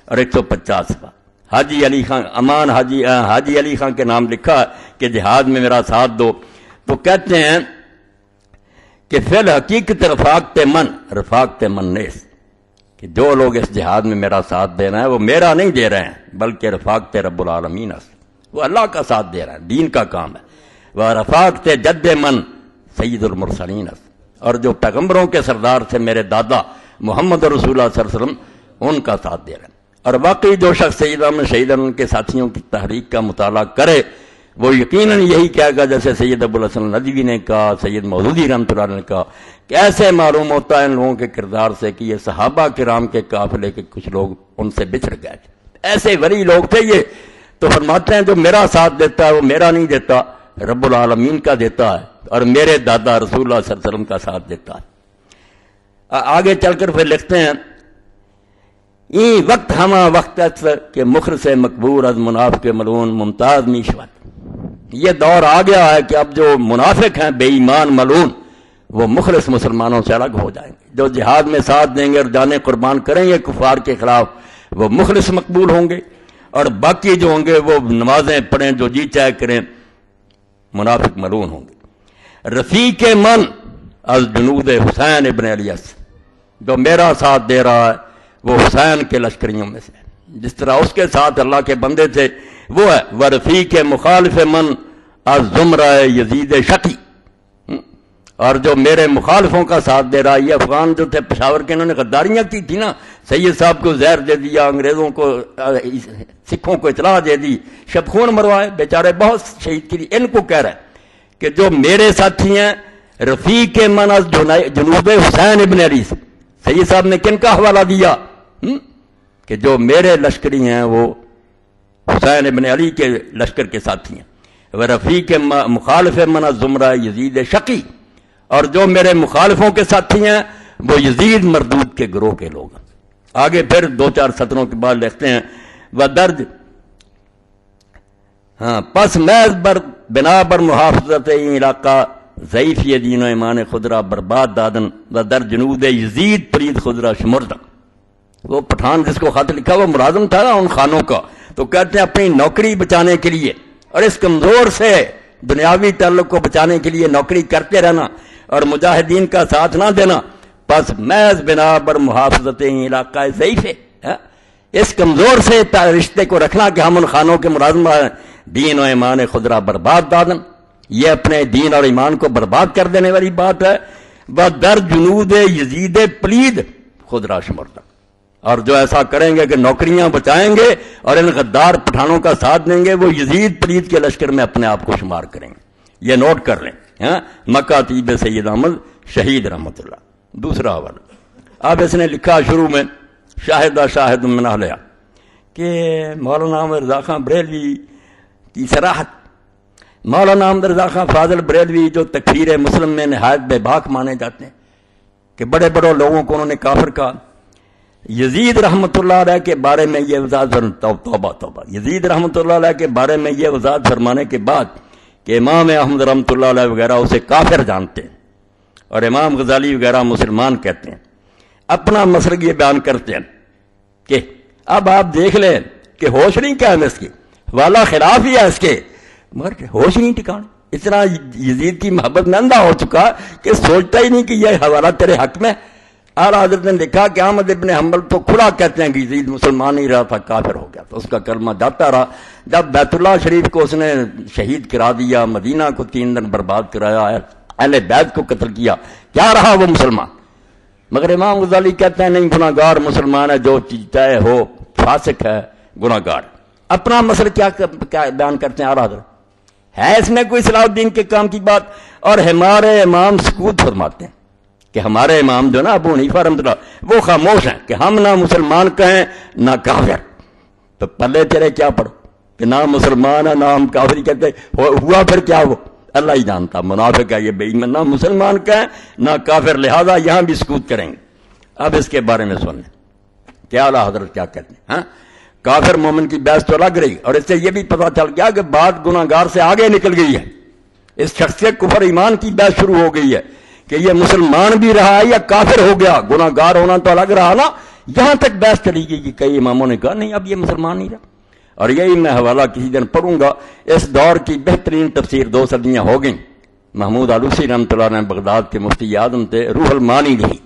اور 150 صفحہ، حاجی علی خان امان حاجی علی خان کے نام لکھا کہ جہاد میں میرا ساتھ دو، تو کہتے ہیں کہ فی الحقیقت رفاقت من نیس، کہ جو لوگ اس جہاد میں میرا ساتھ دے رہے ہیں وہ میرا نہیں دے رہے ہیں بلکہ رفاقت رب العالمین، وہ اللہ کا ساتھ دے رہے ہیں، دین کا کام ہے۔ وہ رفاقت جد من سید المرسلین، اور جو پیغمبروں کے سردار تھے میرے دادا محمد رسول اللہ صلی اللہ علیہ وسلم، ان کا ساتھ دے رہے ہیں۔ اور واقعی جو شخص سید احمد شہید ان کے ساتھیوں کی تحریک کا مطالعہ کرے وہ یقیناً یہی کہے گا جیسے سید ابو الحسن ندوی نے کہا، سید مودودی رحمۃ اللہ نے کہا کہ ایسے معلوم ہوتا ہے ان لوگوں کے کردار سے کہ یہ صحابہ کرام کے قافلے کے کچھ لوگ ان سے بچھڑ گئے تھے، ایسے ولی لوگ تھے یہ۔ تو فرماتے ہیں جو میرا ساتھ دیتا ہے وہ میرا نہیں دیتا، رب العالمین کا دیتا ہے، اور میرے دادا رسول اللہ صلی اللہ علیہ وسلم کا ساتھ دیتا ہے۔ آگے چل کر پھر لکھتے ہیں، این وقت ہما وقت کہ مخلص مقبول از منافق ملعون ممتاز میشود، یہ دور آ گیا ہے کہ اب جو منافق ہیں بے ایمان ملعون وہ مخلص مسلمانوں سے الگ ہو جائیں گے، جو جہاد میں ساتھ دیں گے اور جانیں قربان کریں گے کفار کے خلاف وہ مخلص مقبول ہوں گے، اور باقی جو ہوں گے وہ نمازیں پڑھیں جو جی چاہے کریں منافق ملعون ہوں گے۔ رفیق من از جنود حسین ابن علی، جو میرا ساتھ دے رہا ہے وہ حسین کے لشکریوں میں سے، جس طرح اس کے ساتھ اللہ کے بندے تھے وہ ہے۔ ورفیق مخالف من از زمرہ یزید شقی، اور جو میرے مخالفوں کا ساتھ دے رہا ہے، یہ افغان جو تھے پشاور کے، انہوں نے غداریاں کی تھی نا، سید صاحب کو زہر دے دیا، انگریزوں کو سکھوں کو اطلاع دے دی، شب خون مروائے، بیچارے بہت شہید کی۔ ان کو کہہ رہا ہے کہ جو میرے ساتھی ہیں رفیق من از جنوب حسین ابن علی، سید صاحب نے کن کا حوالہ دیا کہ جو میرے لشکری ہیں وہ حسین ابن علی کے لشکر کے ساتھی ہیں۔ وہ رفیق مخالف من زمرہ یزید شقی، اور جو میرے مخالفوں کے ساتھی ہیں وہ یزید مردود کے گروہ کے لوگ ہیں۔ آگے پھر 2-4 سطروں کے بعد لکھتے ہیں، وہ درج پس محض بنا بر محافظت علاقہ ضعیف یہ دین و ایمان خدرہ برباد دادن و در جنود یزید پرید خدرہ شمردہ۔ وہ پٹھان جس کو خط لکھا وہ ملازم تھا نا ان خانوں کا، تو کہتے ہیں اپنی نوکری بچانے کے لیے اور اس کمزور سے دنیاوی تعلق کو بچانے کے لیے نوکری کرتے رہنا اور مجاہدین کا ساتھ نہ دینا، پس محض بنا بر محافظت علاقہ ضعیف ہے، اس کمزور سے رشتے کو رکھنا کہ ہم ان خانوں کے ملازم ہیں، دین و ایمان خدرہ برباد دادن، یہ اپنے دین اور ایمان کو برباد کر دینے والی بات ہے۔ وہ در جنود یزید پلید خدرہ شمردہ، اور جو ایسا کریں گے کہ نوکریاں بچائیں گے اور ان غدار پٹھانوں کا ساتھ دیں گے وہ یزید پلید کے لشکر میں اپنے آپ کو شمار کریں گے، یہ نوٹ کر لیں۔ مکاتیب سید احمد شہید رحمۃ اللہ۔ دوسرا حوالہ، اب اس نے لکھا شروع میں، شاہد من اہلیہ، کہ مولانا احمد رضا خان بریلوی کی صراحت، مولانا احمد رضا خان فاضل بریلوی جو تکفیر مسلم میں نہایت بے باک مانے جاتے ہیں کہ بڑے بڑے لوگوں کو انہوں نے کافر کہا، یزید رحمۃ اللہ علیہ کے بارے میں یہ وضاحت توبہ توبہ یزید رحمۃ اللہ علیہ کے بارے میں یہ وضاحت فرمانے کے بعد کہ امام احمد رحمۃ اللہ علیہ وغیرہ اسے کافر جانتے ہیں اور امام غزالی وغیرہ مسلمان کہتے ہیں، اپنا مسلک یہ بیان کرتے ہیں کہ اب آپ دیکھ لیں کہ ہوش نہیں کیا ہے اس کی، والا خلاف ہی ہے اس کے، مگر ہوش نہیں ٹھکانے، اتنا یزید کی محبت میں اندھا ہو چکا کہ سوچتا ہی نہیں کہ یہ حوالہ تیرے حق میں۔ اعلیٰ حضرت نے لکھا کہ احمد ابن حنبل تو کھلا کہتے ہیں کہ یزید مسلمان نہیں رہا تھا، کافر ہو گیا، تو اس کا کلمہ جاتا رہا۔ جب بیت اللہ شریف کو اس نے شہید کرا دیا، مدینہ کو 3 دن برباد کرایا، اہل بیت کو قتل کیا، کیا رہا وہ مسلمان؟ مگر امام غزالی کہتے ہیں نہیں، گناہ گار مسلمان ہے، جو چیز چاہے ہو، فاسق ہے، گناہ گار۔ اپنا مسئلہ کیا بیان کرتے ہیں اعلیٰ حضرت؟ ہے اس میں کوئی صلاح الدین کے کام کی بات؟ اور ہمارے امام سکوت فرماتے ہیں کہ ہمارے امام جو نا ابو حنیفہ رحمۃ اللہ وہ خاموش ہیں کہ ہم نہ مسلمان کہیں نہ کافر، تو پلے تیرے کیا پڑو کہ نہ مسلمان ہے نہ ہم کافر کہتے، ہوا پھر کیا؟ وہ اللہ ہی جانتا، منافق ہے یہ بے ایمان، نہ مسلمان کہیں نہ کافر، لہذا یہاں بھی سکوت کریں گے۔ اب اس کے بارے میں سنیں کیا اعلیٰ حضرت کیا کہتے ہیں۔ ہاں، کافر مومن کی بحث تو لگ رہی، اور اس سے یہ بھی پتہ چل گیا کہ بات گناہ گار سے آگے نکل گئی ہے، اس شخص سے کفر ایمان کی بحث شروع ہو گئی ہے کہ یہ مسلمان بھی رہا ہے یا کافر ہو گیا، گناہ گار ہونا تو الگ رہا نا، یہاں تک بحث چلی گئی کہ کئی اماموں نے کہا نہیں اب یہ مسلمان نہیں رہا۔ اور یہی میں حوالہ کسی دن پڑھوں گا، اس دور کی بہترین تفسیر 2 صدیاں ہو گئیں، محمود آلوسی رحمۃ اللہ نے بغداد کے مفتی اعظم تھے، روح المعانی لکھی،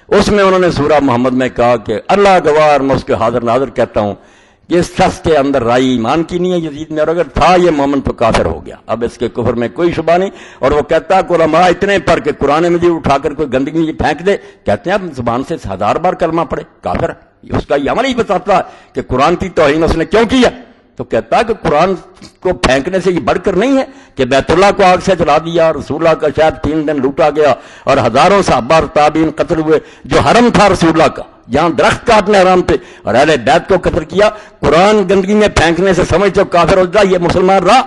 اس میں انہوں نے سورہ محمد میں کہا کہ اللہ گواہ میں اس کے حاضر ناظر کہتا ہوں کہ اس شخص کے اندر رائے ایمان کی نہیں ہے یزید میں، اور اگر تھا یہ مومن تو کافر ہو گیا، اب اس کے کفر میں کوئی شبہ نہیں۔ اور وہ کہتا ہے کہ علماء اتنے پر کہ قرآن مجید اٹھا کر کوئی گندگی پھینک دے، کہتے ہیں اب زبان سے 1000 بار کلمہ پڑھے کافر ہے، اس کا یہ عمل ہی بتاتا ہے کہ قرآن کی توہین اس نے کیوں کی ہے۔ تو کہتا ہے کہ قرآن کو پھینکنے سے یہ بڑھ کر نہیں ہے کہ بیت اللہ کو آگ سے جلا دیا، رسول اللہ کا شاید 3 دن لوٹا گیا اور ہزاروں صحابہ اور تابعین قتل ہوئے، جو حرم تھا رسول اللہ کا جہاں درخت کاٹنے حرام تھے، اور اہل بیت کو قتل کیا، قرآن گندگی میں پھینکنے سے سمجھ تو کافر ہو جائے، یہ مسلمان رہا؟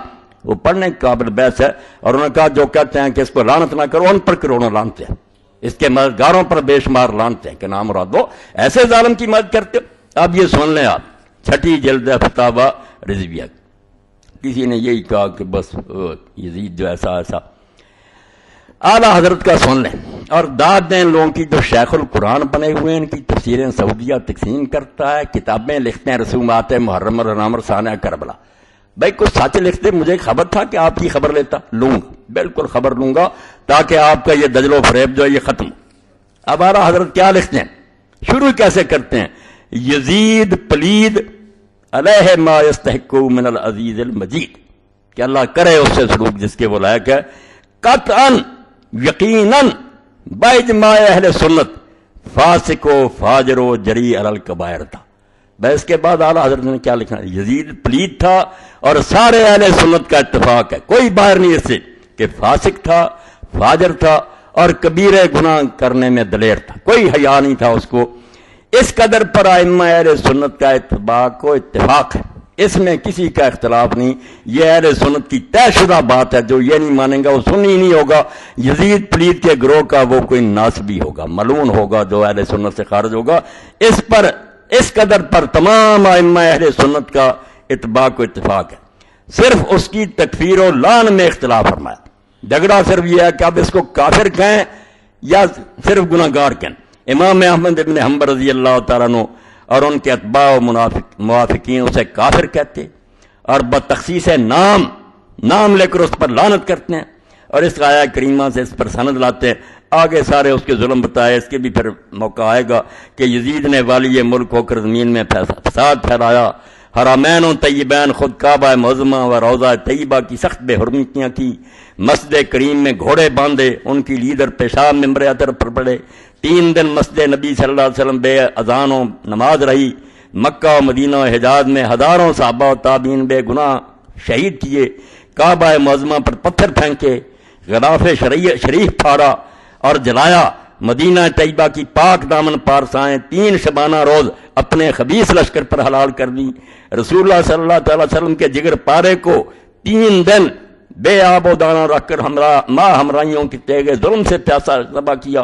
وہ پڑھنے کے قابل بحث ہے۔ اور انہوں نے کہا جو کہتے ہیں کہ اس کو لعنت نہ کرو، ان پر کروڑوں لعنت ہیں، اس کے مددگاروں پر بے شمار لعنت ہیں کہ نام مراد دو، ایسے ظالم کی مدد کرتے ہو۔ اب یہ سن لیں آپ، 6 جلد فتاوی رضویہ، کسی نے یہی کہا کہ بس یزید جو ایسا ایسا، اعلیٰ حضرت کا سن لیں اور داد دیں لوگوں کی جو شیخ القرآن بنے ہوئے ہیں، ان کی تفسیریں سعودیہ تقسیم کرتا ہے، کتابیں لکھتے ہیں، رسومات محرم اور نامر ثانیہ کربلا۔ بھائی کچھ سچ لکھتے، مجھے خبر تھا کہ آپ کی خبر لیتا، لوں گا بالکل خبر لوں گا تاکہ آپ کا یہ دجل و فریب جو ہے یہ ختم۔ اب اعلیٰ حضرت کیا لکھتے ہیں، شروع کیسے کرتے ہیں؟ یزید پلید علیہ ما یستحق من العزیز المجید، کہ اللہ کرے اس سے سلوک جس کے وہ لائق ہے، قطعا یقیناً باجماع اہل سنت فاسق و فاجر و جری علی الکبائر تھا۔ بس کے بعد اعلیٰ حضرت نے کیا لکھنا، یزید پلید تھا اور سارے اہل سنت کا اتفاق ہے، کوئی باہر نہیں اس سے، کہ فاسق تھا، فاجر تھا اور کبیرے گناہ کرنے میں دلیر تھا، کوئی حیا نہیں تھا اس کو۔ اس قدر پر ائمہ اہل سنت کا اتفاق ہے، اس میں کسی کا اختلاف نہیں، یہ اہل سنت کی طے شدہ بات ہے، جو یہ نہیں مانیں گا وہ سنی ہی نہیں ہوگا، یزید پلید کے گروہ کا وہ کوئی ناسبی ہوگا، ملعون ہوگا جو اہل سنت سے خارج ہوگا۔ اس قدر پر تمام ائمہ اہل سنت کا اتفاق ہے، صرف اس کی تکفیر و لعن میں اختلاف فرمایا۔ جھگڑا صرف یہ ہے کہ اب اس کو کافر کہیں یا صرف گناہ گار کہیں۔ امام احمد ابن حنبل رضی اللہ تعالیٰ عنہ اور ان کے اتباع و موافقین اسے کافر کہتے اور بتخصیص نام لے کر اس پر لعنت کرتے ہیں، اور اس آیہ کریمہ سے اس پر سند لاتے ہیں۔ آگے سارے اس کے ظلم بتائے، اس کے بھی پھر موقع آئے گا کہ یزید نے والی ملک ہو کر زمین میں فساد پھیلایا، حرمین و طیبین خود کعبہ معظمہ و روضہ طیبہ کی سخت بے حرمتیاں کی، مسجد کریم میں گھوڑے باندھے، ان کی لیڈر پیشاب ممبر اطہر پر پڑے، 3 دن مسجد نبی صلی اللہ علیہ وسلم بے اذان و نماز رہی، مکہ و مدینہ و حجاز میں ہزاروں صحابہ و تابعین بے گناہ شہید کیے، کعبہ معظمہ پر پتھر پھینکے، غلاف شریف پھاڑا اور جلایا، مدینہ طیبہ کی پاک دامن پارسائیں 3 شبانہ روز اپنے خبیث لشکر پر حلال کر دی، رسول اللہ صلی اللہ تعالی وسلم کے جگر پارے کو 3 دن بے آب و دانہ رکھ کر ہمراہیوں کی تیغ ظلم سے پیاسا ذبح کیا،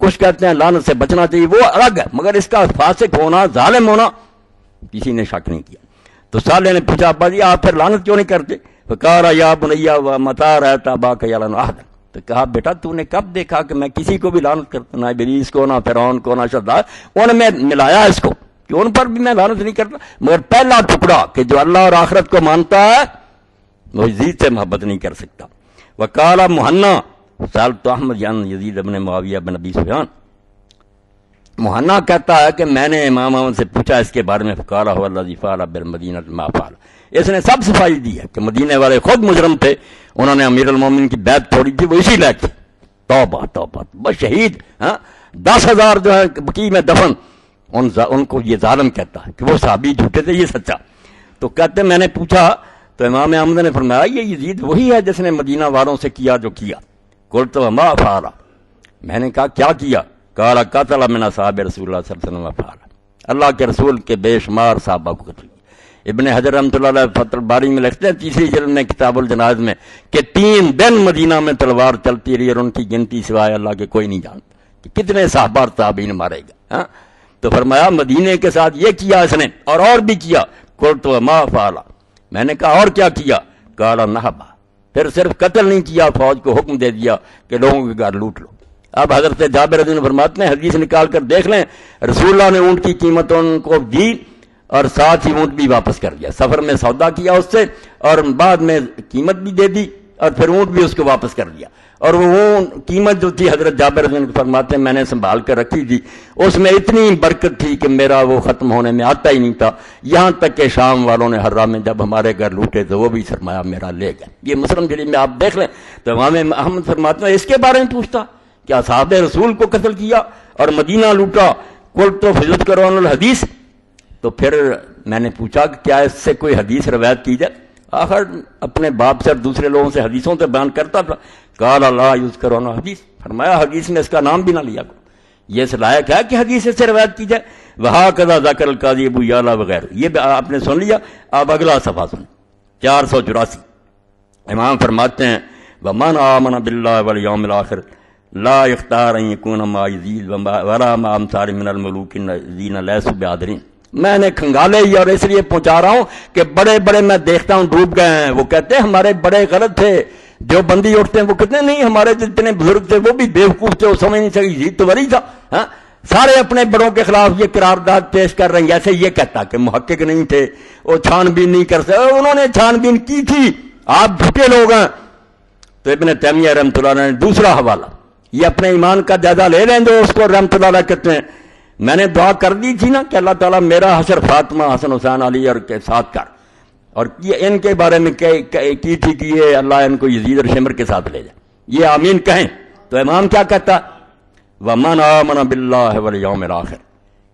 کچھ کہتے ہیں لعنت سے بچنا چاہیے، وہ الگ ہے، مگر اس کا فاسق ہونا، ظالم ہونا کسی نے شک نہیں کیا۔ تو صالح نے پوچھا ابا جی آپ پھر لعنت کیوں نہیں کرتے؟ فقال یا بنیا متی رأیت اباک یلعن احدا، تو کہا بیٹا تو نے کب دیکھا کہ میں کسی کو بھی لعنت کرتا، نہ ابلیس کو، نہ فرعون کو، نہ شداد، ان میں ملایا اس کو کہ ان پر بھی میں لعنت نہیں کرتا، مگر پہلا ٹکڑا کہ جو اللہ اور آخرت کو مانتا ہے وہ یزید سے محبت نہیں کر سکتا۔ وقال مہنا سألت احمد یزید ابن معاویہ بن ابی سفیان، مہنا کہتا ہے کہ میں نے امام احمد سے پوچھا اس کے بارے میں، فقال هو الذی فعل بالمدینہ ما فعل، اس نے سب صفائی دی ہے کہ مدینے والے خود مجرم تھے، انہوں نے امیر المومنین کی بیعت توڑی تھی، وہ اسی لائق تھے۔ توبہ توبہ، بس شہید 10,000 جو ہے بقیع میں دفن، ان کو یہ ظالم کہتا ہے کہ وہ صحابی جھوٹے تھے، یہ سچا۔ تو کہتے میں نے پوچھا تو امام احمد نے فرمایا یہ یزید وہی ہے جس نے مدینہ والوں سے کیا جو کیا۔ قلت وما فعل، میں نے کہا کیا کیا؟ قال قتل من اصحاب رسول اللہ صلی اللہ علیہ وسلم فعل، اللہ کے رسول کے بے شمار صحابہ کو قتل کیا۔ ابن حجر رحمۃ اللہ علیہ فتح الباری میں لکھتے ہیں 3ری جلد میں کتاب الجنائز میں کہ 3 دن مدینہ میں تلوار چلتی رہی اور ان کی گنتی سوائے اللہ کے کوئی نہیں جانتا کہ کتنے صحابہ اور تابعین مارے گا۔ تو فرمایا مدینے کے ساتھ یہ کیا اس نے اور بھی کیا۔ قلت وما فعل، میں نے کہا اور کیا کیا؟ قال نہبا، پھر صرف قتل نہیں کیا، فوج کو حکم دے دیا کہ لوگوں کے گھر لوٹ لو۔ اب حضرت جابر رضی اللہ عنہ فرماتے ہیں، حدیث نکال کر دیکھ لیں، رسول اللہ نے اونٹ کی قیمت ان کو دی اور ساتھ ہی اونٹ بھی واپس کر دیا، سفر میں سودا کیا اس سے اور بعد میں قیمت بھی دے دی اور پھر اونٹ بھی اس کو واپس کر دیا۔ اور وہ قیمت جو تھی حضرت جابر رضی اللہ عنہ فرماتے ہیں میں نے سنبھال کر رکھی تھی، اس میں اتنی برکت تھی کہ میرا وہ ختم ہونے میں آتا ہی نہیں تھا، یہاں تک کہ شام والوں نے حرہ میں جب ہمارے گھر لوٹے تو وہ بھی سرمایہ میرا لے گئے۔ یہ مسلم شریف میں آپ دیکھ لیں تو امام احمد فرماتے ہیں اس کے بارے میں پوچھتا کہ اصحاب رسول کو قتل کیا اور مدینہ لوٹا، قلت تو فضلت کرون الحدیث، تو پھر میں نے پوچھا کہ کیا اس سے کوئی حدیث روایت کی جائے؟ آخر اپنے باپ سے اور دوسرے لوگوں سے حدیثوں سے بیان کرتا تھا۔ قال لا یذکرون حدیث، فرمایا حدیث میں اس کا نام بھی نہ لیا کرو، یہ اس لائق ہے کہ حدیث سے روایت کی جائے۔ وہکذا ذکر القاضی ابو یعلا وغیرہ، یہ آپ نے سن لیا۔ اب اگلا صفحہ سن 484، امام فرماتے ہیں ومن آمن باللہ والیوم الآخر لا یختار ان یکون مع یزید ولا مع امثال من الملوک الذین لیسوا بعادرین۔ میں نے کھنگالے ہی اور اس لیے پہنچا رہا ہوں کہ بڑے بڑے میں دیکھتا ہوں ڈوب گئے ہیں، وہ کہتے ہیں ہمارے بڑے غلط تھے، جو بندی اٹھتے ہیں وہ کہتے ہیں نہیں ہمارے جتنے بزرگ تھے وہ بھی بیوقوف تھے، وہ سمجھ نہیں سکے یزید تو ولی تھا۔ سارے اپنے بڑوں کے خلاف یہ قرارداد پیش کر رہے ہیں، جیسے یہ کہتا کہ محقق نہیں تھے، وہ چھان بین نہیں کر سکتے، انہوں نے چھان بین کی تھی، آپ جھوٹے لوگ ہیں۔ تو ابن تیمیہ رحمۃ اللہ علیہ نے دوسرا حوالہ، یہ اپنے ایمان کا جائزہ لے لیں جو اس کو رحمۃ اللہ علیہ کہتے ہیں، میں نے دعا کر دی تھی نا کہ اللہ تعالیٰ میرا حشر فاطمہ حسن حسین علی اور کے ساتھ کر، اور یہ ان کے بارے میں کی تھی کہ یہ اللہ ان کو یزید اور شمر کے ساتھ لے جائے، یہ آمین کہیں۔ تو امام کیا کہتا؟ ومن آمن باللہ والیوم الآخر،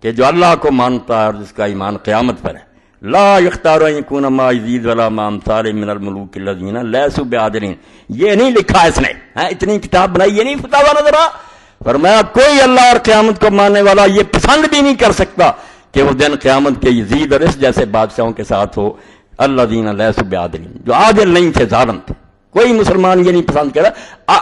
کہ جو اللہ کو مانتا ہے اور جس کا ایمان قیامت پر ہے، لا یختار ان یکون مع یزید ولا مع امثال من الملوک الذین لیسوا بعادلین، یہ نہیں لکھا اس نے، اتنی کتاب بنائی، یہ نہیں فتاوی نظر آ، فرمایا کوئی اللہ اور قیامت کو ماننے والا یہ پسند بھی نہیں کر سکتا کہ وہ دن قیامت کے یزید اور اس جیسے بادشاہوں کے ساتھ ہو، الذین لیسوا بعادلین، جو عادل نہیں تھے، ظالم تھے، کوئی مسلمان یہ نہیں پسند کرا۔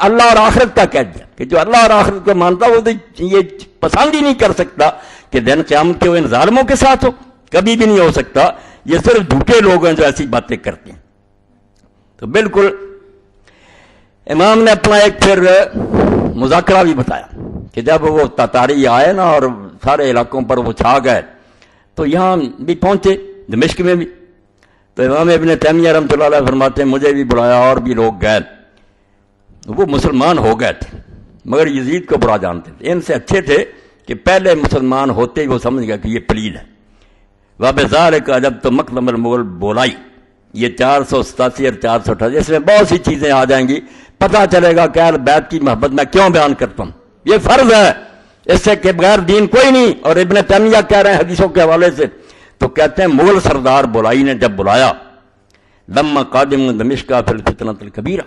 اللہ اور آخرت کا کہہ دیا کہ جو اللہ اور آخرت کو مانتا وہ تو یہ پسند ہی نہیں کر سکتا کہ دن قیامت کے وہ ان ظالموں کے ساتھ ہو، کبھی بھی نہیں ہو سکتا۔ یہ صرف جھوٹے لوگ ہیں جو ایسی باتیں کرتے ہیں۔ تو بالکل امام نے اپنا ایک پھر مذاکرہ بھی بتایا کہ جب وہ تاتاری آئے نا اور سارے علاقوں پر وہ چھا گئے تو یہاں بھی پہنچے، دمشق میں بھی، تو امام ابن تیمیہ رحمۃ اللہ علیہ فرماتے ہیں مجھے بھی بلایا اور بھی لوگ گئے، وہ مسلمان ہو گئے تھے مگر یزید کو برا جانتے تھے، ان سے اچھے تھے کہ پہلے مسلمان ہوتے ہی وہ سمجھ گیا کہ یہ پلید ہے۔ وَبِذَلِكَ أَجَبْتُ مَطْلَبَ الْمُغَلِ بولائی، یہ 487 اور 428، اس میں بہت سی چیزیں آ جائیں گی، پتہ چلے گا کہ اہل بیت کی محبت میں کیوں بیان کرتا ہوں، یہ فرض ہے، اس سے کہ بغیر دین کوئی نہیں۔ اور ابن تیمیہ کہہ رہے ہیں حدیثوں کے حوالے سے، تو کہتے ہیں مغل سردار بولائی نے جب بلایا، لما قادم دمشق فی الفتنۃ الکبیرہ،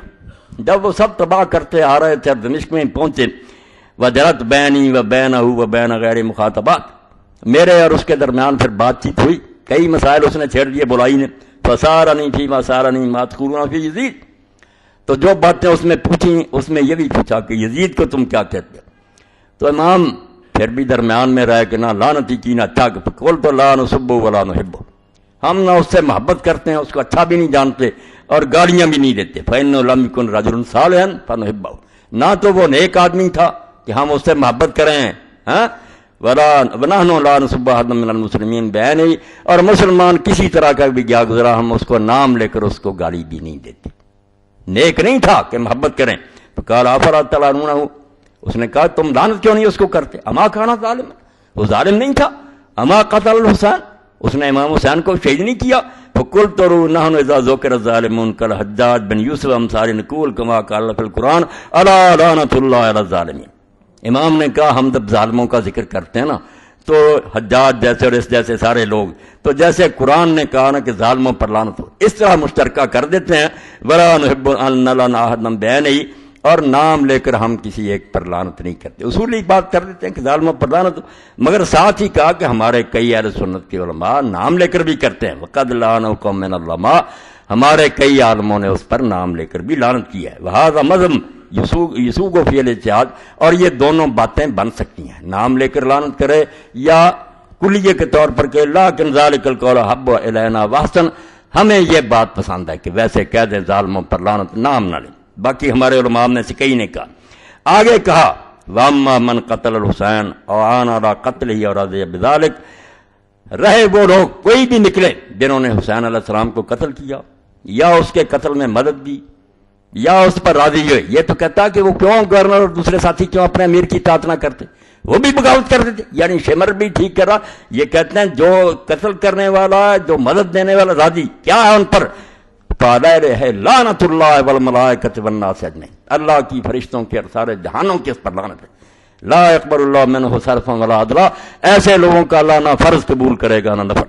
جب وہ سب تباہ کرتے آ رہے تھے دمشق میں پہنچے، وجرت بینی و بینہ و بین غیر مخاطبات، میرے اور اس کے درمیان پھر بات چیت ہوئی، کئی مسائل اس نے چھیڑ دیے بولائی نے، فسارنی فی ما سارنی ما تقولون فی یزید، تو جو باتیں اس میں پوچھیں اس میں یہ بھی پوچھا کہ یزید کو تم کیا کہتے ہو؟ تو امام پھر بھی درمیان میں رہ کے نہ لعنتی کی نہ اچھا کول تو لا نسبو ولا نحبو، ہم نہ اس سے محبت کرتے ہیں، اس کو اچھا بھی نہیں جانتے اور گالیاں بھی نہیں دیتے. فإنه لم يكن رجل صالحا فنحبه، نہ تو وہ نیک آدمی تھا کہ ہم اس سے محبت کریں، ہاں ونحن لا نسب احدا من المسلمین بعینہ، اور مسلمان کسی طرح کا بھی گیا گزرا ہم اس کو نام لے کر اس کو گالی بھی نہیں دیتے. نیک نہیں تھا کہ محبت کریں. تو قال افلا تلعنونہ، اس نے کہا تم لعنت کیوں نہیں اس کو کرتے؟ اما کانا ظالم، وہ ظالم نہیں تھا. اما قتل الحسین، اس نے امام حسین کو شہید نہیں کیا. فقلت نحن اذا ذکر الظالمون کالحجاج بن یوسف امثال نقول کما قال فی القرآن الا لعنۃ اللہ علی الظالمین. امام نے کہا ہم جب ظالموں کا ذکر کرتے ہیں نا تو حجاج جیسے اور اس جیسے سارے لوگ، تو جیسے قرآن نے کہا نا کہ ظالموں پر لعنت ہو، اس طرح مشترکہ کر دیتے ہیں. ولا نحب ان نلعن احدا بعینہ، اور نام لے کر ہم کسی ایک پر لعنت نہیں کرتے. اصولی بات کر دیتے ہیں کہ ظالموں پر لعنت، مگر ساتھ ہی کہا کہ ہمارے کئی اہل سنت کے علماء نام لے کر بھی کرتے ہیں. وقد لعن قوم من العلماء، ہمارے کئی عالموں نے اس پر نام لے کر بھی لعنت کی ہے. وہذا مذہب یسوغ فی الاجتہاد، اور یہ دونوں باتیں بن سکتی ہیں، نام لے کر لعنت کرے یا کلیے کے طور پر کہ لیکن ذالک القول حب الینا واحسن، ہمیں یہ بات پسند ہے کہ ویسے کہہ دیں ظالموں پر لعنت، نام نہ لیں. باقی ہمارے علماء میں سے کئی نے کہا. آگے کہا واما من قتل الحسین او عان علی قتلہ اور رضی بذلک، رہے وہ لوگ کوئی بھی نکلے جنہوں نے حسین علیہ السلام کو قتل کیا یا اس کے قتل میں مدد دی یا اس پر راضی ہوئے. یہ تو کہتا کہ وہ کیوں گورنر اور دوسرے ساتھی کیوں اپنے امیر کی اطاعت نہ کرتے، وہ بھی بغاوت کرتے تھے. یعنی شمر بھی ٹھیک کر رہا. یہ کہتے ہیں جو قتل کرنے والا، جو مدد دینے والا راضی، کیا ہے ان پر؟ ہے لعنت اللہ والملائکۃ والناس اجمعین، اللہ کی فرشتوں کے اور سارے جہانوں کے اس پر لعنت ہے. لا يقبل اللہ منہ صرفا ولا عدلا، ایسے لوگوں کا اللہ نہ فرض قبول کرے گا نہ نفل.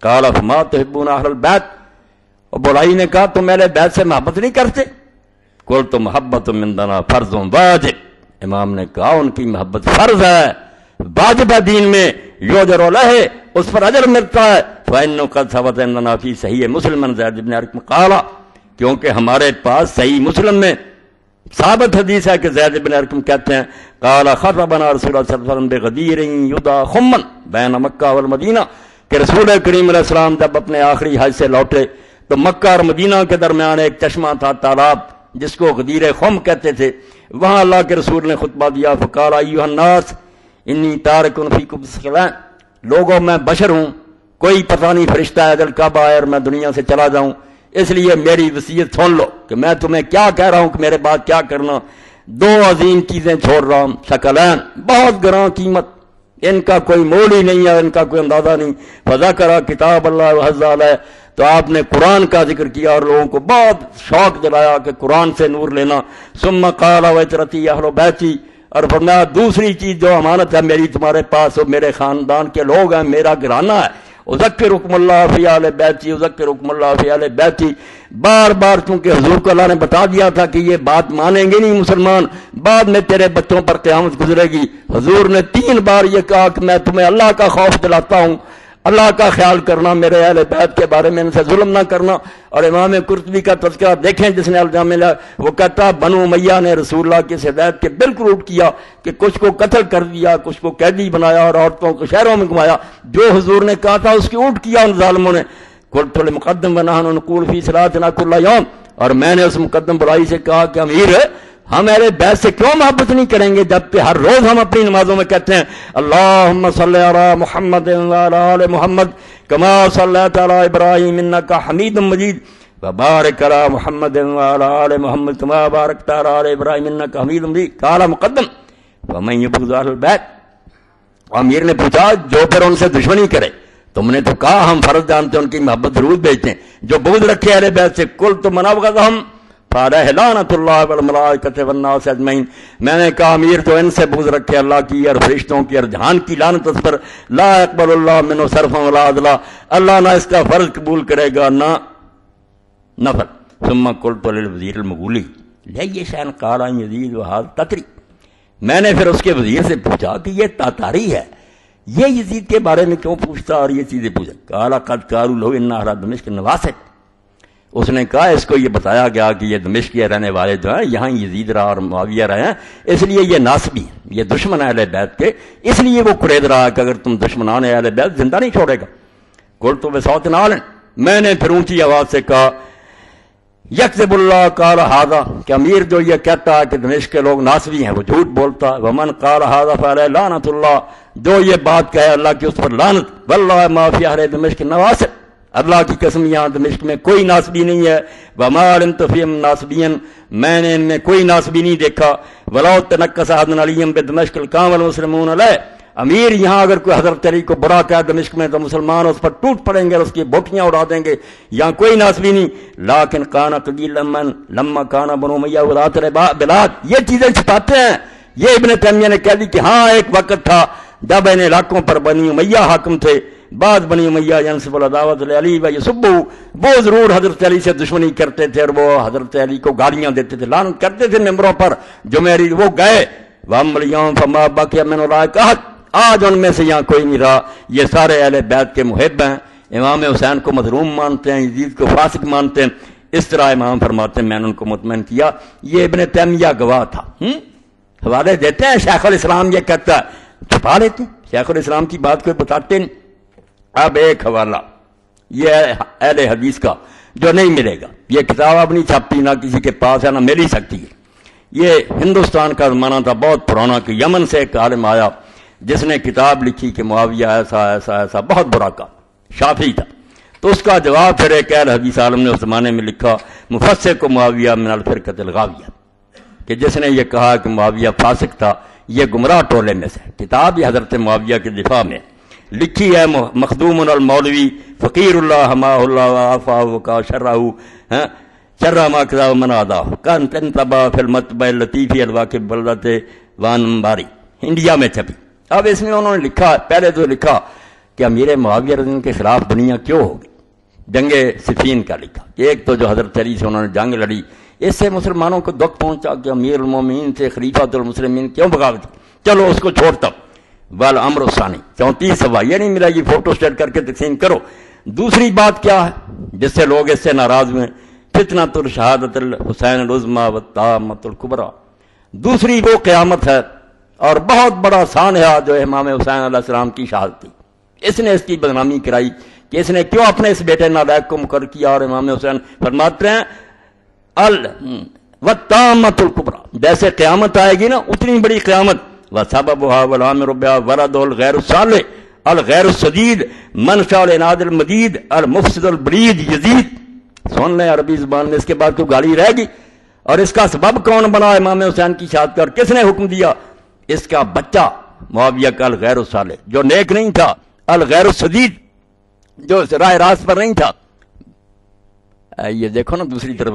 قال فما تحبون اہل البیت، اور بولائی نے کہا تم اہل بیت سے محبت نہیں کرتے؟ قلت محبت من دنا فرض واجب، امام نے کہا ان کی محبت فرض ہے، واجب ہے دین میں، یؤجر علیہ، اس پر اجر ملتا ہے. فإنه قد ثبت عندنا فی صحیح مسلم زید بن ارقم قال، کیونکہ ہمارے پاس صحیح مسلم میں ثابت حدیث ہے کہ زید بن ارقم کہتے ہیں قال خطبنا رسول اللہ صلی اللہ علیہ وسلم بغدیر یدعى خمن بین مکہ والمدینہ، کہ رسول کریم علیہ السلام جب اپنے آخری حج سے لوٹے تو مکہ اور مدینہ کے درمیان ایک چشمہ تھا، تالاب، جس کو غدیر خم کہتے تھے. وہاں اللہ کے رسول نے خطبہ دیا. فقال ایھا الناس انی تارک فیکم ثقلین، لوگوں میں بشر ہوں، کوئی پتہ نہیں فرشتہ ہے اجل کب آئے اور میں دنیا سے چلا جاؤں، اس لیے میری وصیت سن لو کہ میں تمہیں کیا کہہ رہا ہوں کہ میرے بعد کیا کرنا. دو عظیم چیزیں چھوڑ رہا ہوں، ثقلین، بہت گراں قیمت، ان کا کوئی مول ہی نہیں ہے، ان کا کوئی اندازہ نہیں. فذکر کتاب اللہ وحظ علیہ، تو آپ نے قرآن کا ذکر کیا اور لوگوں کو بہت شوق دلایا کہ قرآن سے نور لینا. ثم قال وعترتی اہل بیتی، اور فرمایا دوسری چیز جو امانت ہے میری تمہارے پاس، وہ میرے خاندان کے لوگ ہیں، میرا گھرانہ ہے. اذکرکم اللہ فی اہل بیتی، اذکرکم اللہ فی اہل بیتی، بار بار چونکہ حضور کو اللہ نے بتا دیا تھا کہ یہ بات مانیں گے نہیں مسلمان، بعد میں تیرے بچوں پر قیامت گزرے گی. حضور نے 3 بار یہ کہا کہ میں تمہیں اللہ کا خوف دلاتا ہوں، اللہ کا خیال کرنا، میرے اہل بیت کے بارے میں ان سے ظلم نہ کرنا. اور امام قرطبی کا تذکرہ دیکھیں جس نے الجامع لیا، وہ کہتا بنو امیہ نے رسول اللہ کی ہدایت کے بالکل الٹ کیا کہ کچھ کو قتل کر دیا، کچھ کو قیدی بنایا اور عورتوں کو شہروں میں گھمایا. جو حضور نے کہا تھا اس کی الٹ کیا ان ظالموں نے. قلت للمقدم ونحن نقول فی صلاتنا کل یوم، اور میں نے اس مقدم بلائی سے کہا کہ امیر ہم اہل بیت سے کیوں محبت نہیں کریں گے جبکہ ہر روز ہم اپنی نمازوں میں کہتے ہیں اللہم صلی علی محمد وعلی آل محمد کما صلیت علی ابراہیم انک حمید مجید وبارک علی محمد وعلی آل محمد کما بارکت علی آل ابراہیم انک حمید مجید. قال مقدم ومن یبغض اہل البیت، امیر نے پوچھا جو پھر ان سے دشمنی کرے، تم نے تو کہا ہم فرض جانتے ہیں ان کی محبت ضرور بھیجتے ہیں، جو بغض رکھے اہل بیت سے قلت من ابغضہم فعلیہ لعنت اللہ والملائکۃ والناس اجمعین، میں نے کہا امیر تو ان سے بغض رکھے اللہ کی اور فرشتوں کی اور جہان کی لعنت اس پر. لا يقبل اللہ منہ صرفا ولا عدلا، اللہ نہ اس کا فرض قبول کرے گا نہ نفل. ثم قلت للوزیر المغولی لئی شأن قال یزید وہذا تتری، میں نے پھر اس کے وزیر سے پوچھا کہ یہ تاتاری ہے، یہ یزید کے بارے میں کیوں پوچھتا اور یہ چیزیں پوچھا. قال قد قالوا له ان اہل دمشق نواسط، اس نے کہا اس کو یہ بتایا گیا کہ یہ دمشق کے رہنے والے جو ہیں یہاں یزید رہا اور معاویہ رہے ہیں، اس لیے یہ ناسبی ہیں، یہ دشمن اہل بیت کے، اس لیے وہ قرید رہا کہ اگر تم دشمنان اہل بیت زندہ نہیں چھوڑے گا۔ قلت بصوت عال، میں نے پھر اونچی آواز سے کہا یکذب اللہ قال ھذا، کہ امیر جو یہ کہتا ہے کہ دمشق کے لوگ ناسبی ہیں وہ جھوٹ بولتا ہے، ومن قال ھذا فعلیہ لعنت اللہ، جو یہ بات کہے اللہ کی اس پر لعنت، واللہ ما فی اہل دمشق نواسب، اللہ کی قسم یہاں دمشق میں کوئی ناسبی نہیں ہے، وما علمت فیہم ناسبین، میں نے ان میں کوئی ناسبی نہیں دیکھا، ولو تنکس احد علیہم بدمشق القام المسلمون علیہ، امیر یہاں اگر کوئی حضرت علی کو برا کہا دمشق میں تو مسلمان اس پر ٹوٹ پڑیں گے اور اس کی بوٹیاں اڑا دیں گے، یہاں کوئی ناسبی نہیں، لیکن کان قلیلا من لما کان بنو امیہ ولاۃ البلاد، یہ چیزیں چھپاتے ہیں۔ یہ ابن تیمیہ نے کہہ دی کہ ہاں ایک وقت تھا جب ان علاقوں پر بنی امیہ حاکم تھے، بعد بنی امیہ ینسب العداوۃ علی و یسبہ، وہ ضرور حضرت علی سے دشمنی کرتے تھے اور وہ حضرت علی کو گالیاں دیتے تھے، لعنت کرتے تھے ممبروں پر، جو میری وہ گئے، واما الیوم فما بقی من اولئک احد، آج ان میں سے یہاں کوئی نہیں رہا، یہ سارے اہل بیت کے محب ہیں، امام حسین کو مظلوم مانتے ہیں، یزید کو فاسق مانتے ہیں۔ اس طرح امام فرماتے ہیں میں نے ان کو مطمئن کیا، یہ ابن تیمیہ گواہ تھا۔ حوالے دیتے ہیں، شیخ الاسلام یہ کہتا ہے، چھپا لیتے ہیں، شیخ الاسلام کی بات کوئی بتاتے نہیں۔ اب ایک حوالہ یہ اہل حدیث کا جو نہیں ملے گا، یہ کتاب اب نہیں چھپتی، نہ کسی کے پاس ہے، نہ مل ہی سکتی ہے۔ یہ ہندوستان کا زمانہ تھا بہت پرانا کہ یمن سے ایک عالم آیا جس نے کتاب لکھی کہ معاویہ ایسا ایسا ایسا بہت برا کا شافعی تھا، تو اس کا جواب پھر ایک اہل حدیث عالم نے اس زمانے میں لکھا مفسر کو معاویہ من الفرقۃ الغاویہ، کہ جس نے یہ کہا کہ معاویہ فاسق تھا، یہ گمراہ ٹولے میں سے۔ کتاب یہ حضرت معاویہ کے دفاع میں لکھی ہے، مخدوم المولوی فقیر اللہ حماہ اللہ وعافاہ کا شرہ شرہ ما کذا من آداہ کان تنتبہ فی المطبع اللطیفی الواقب بلدت وان باری، انڈیا میں چھپی۔ اب اس میں انہوں نے لکھا، پہلے تو لکھا کہ امیر معاویہ رضی اللہ عنہ کے خلاف دنیا کیوں ہوگی، جنگ صفین کا لکھا، ایک تو جو حضرت علی سے انہوں نے جنگ لڑی، اس سے مسلمانوں کو دکھ پہنچا کہ امیر المومنین سے خلیفۃ المسلمین کیوں بغاوت، چلو اس کو چھوڑتا۔ والامر الثانی 34 صفحہ، یہ نہیں ملا یہ فوٹو اسٹیٹ کر کے تقسیم کرو۔ دوسری بات کیا ہے جس سے لوگ اس سے ناراض ہوئے، فتنۃ الشہادۃ الحسین العظمیٰ والطامۃ الکبریٰ، دوسری وہ قیامت ہے اور بہت بڑا سانحہ جو امام حسین علیہ السلام کی شہادت تھی، اس نے اس کی بدنامی کرائی کہ اس نے کیوں اپنے اس بیٹے نالائق کو مقرر کیا، اور امام حسین فرماتے ہیں والطامۃ الکبریٰ، جیسے قیامت آئے گی نا اتنی بڑی قیامت، وسببها والامر بها ورد الغیر الصالح الغیر السدید منشا العناد المدید المفسد البلید یزید۔ سن لیں عربی زبان میں، اس کے بعد تو گالی رہے گی۔ اور اس کا سبب کون بنا امام حسین کی شہادت کا، اور کس نے حکم دیا؟ اس کا بچہ معاویہ کا الغیر الصالح، جو نیک نہیں تھا، الغیر السدید، جو راہ راست پر نہیں تھا۔ یہ دیکھو نا دوسری طرف،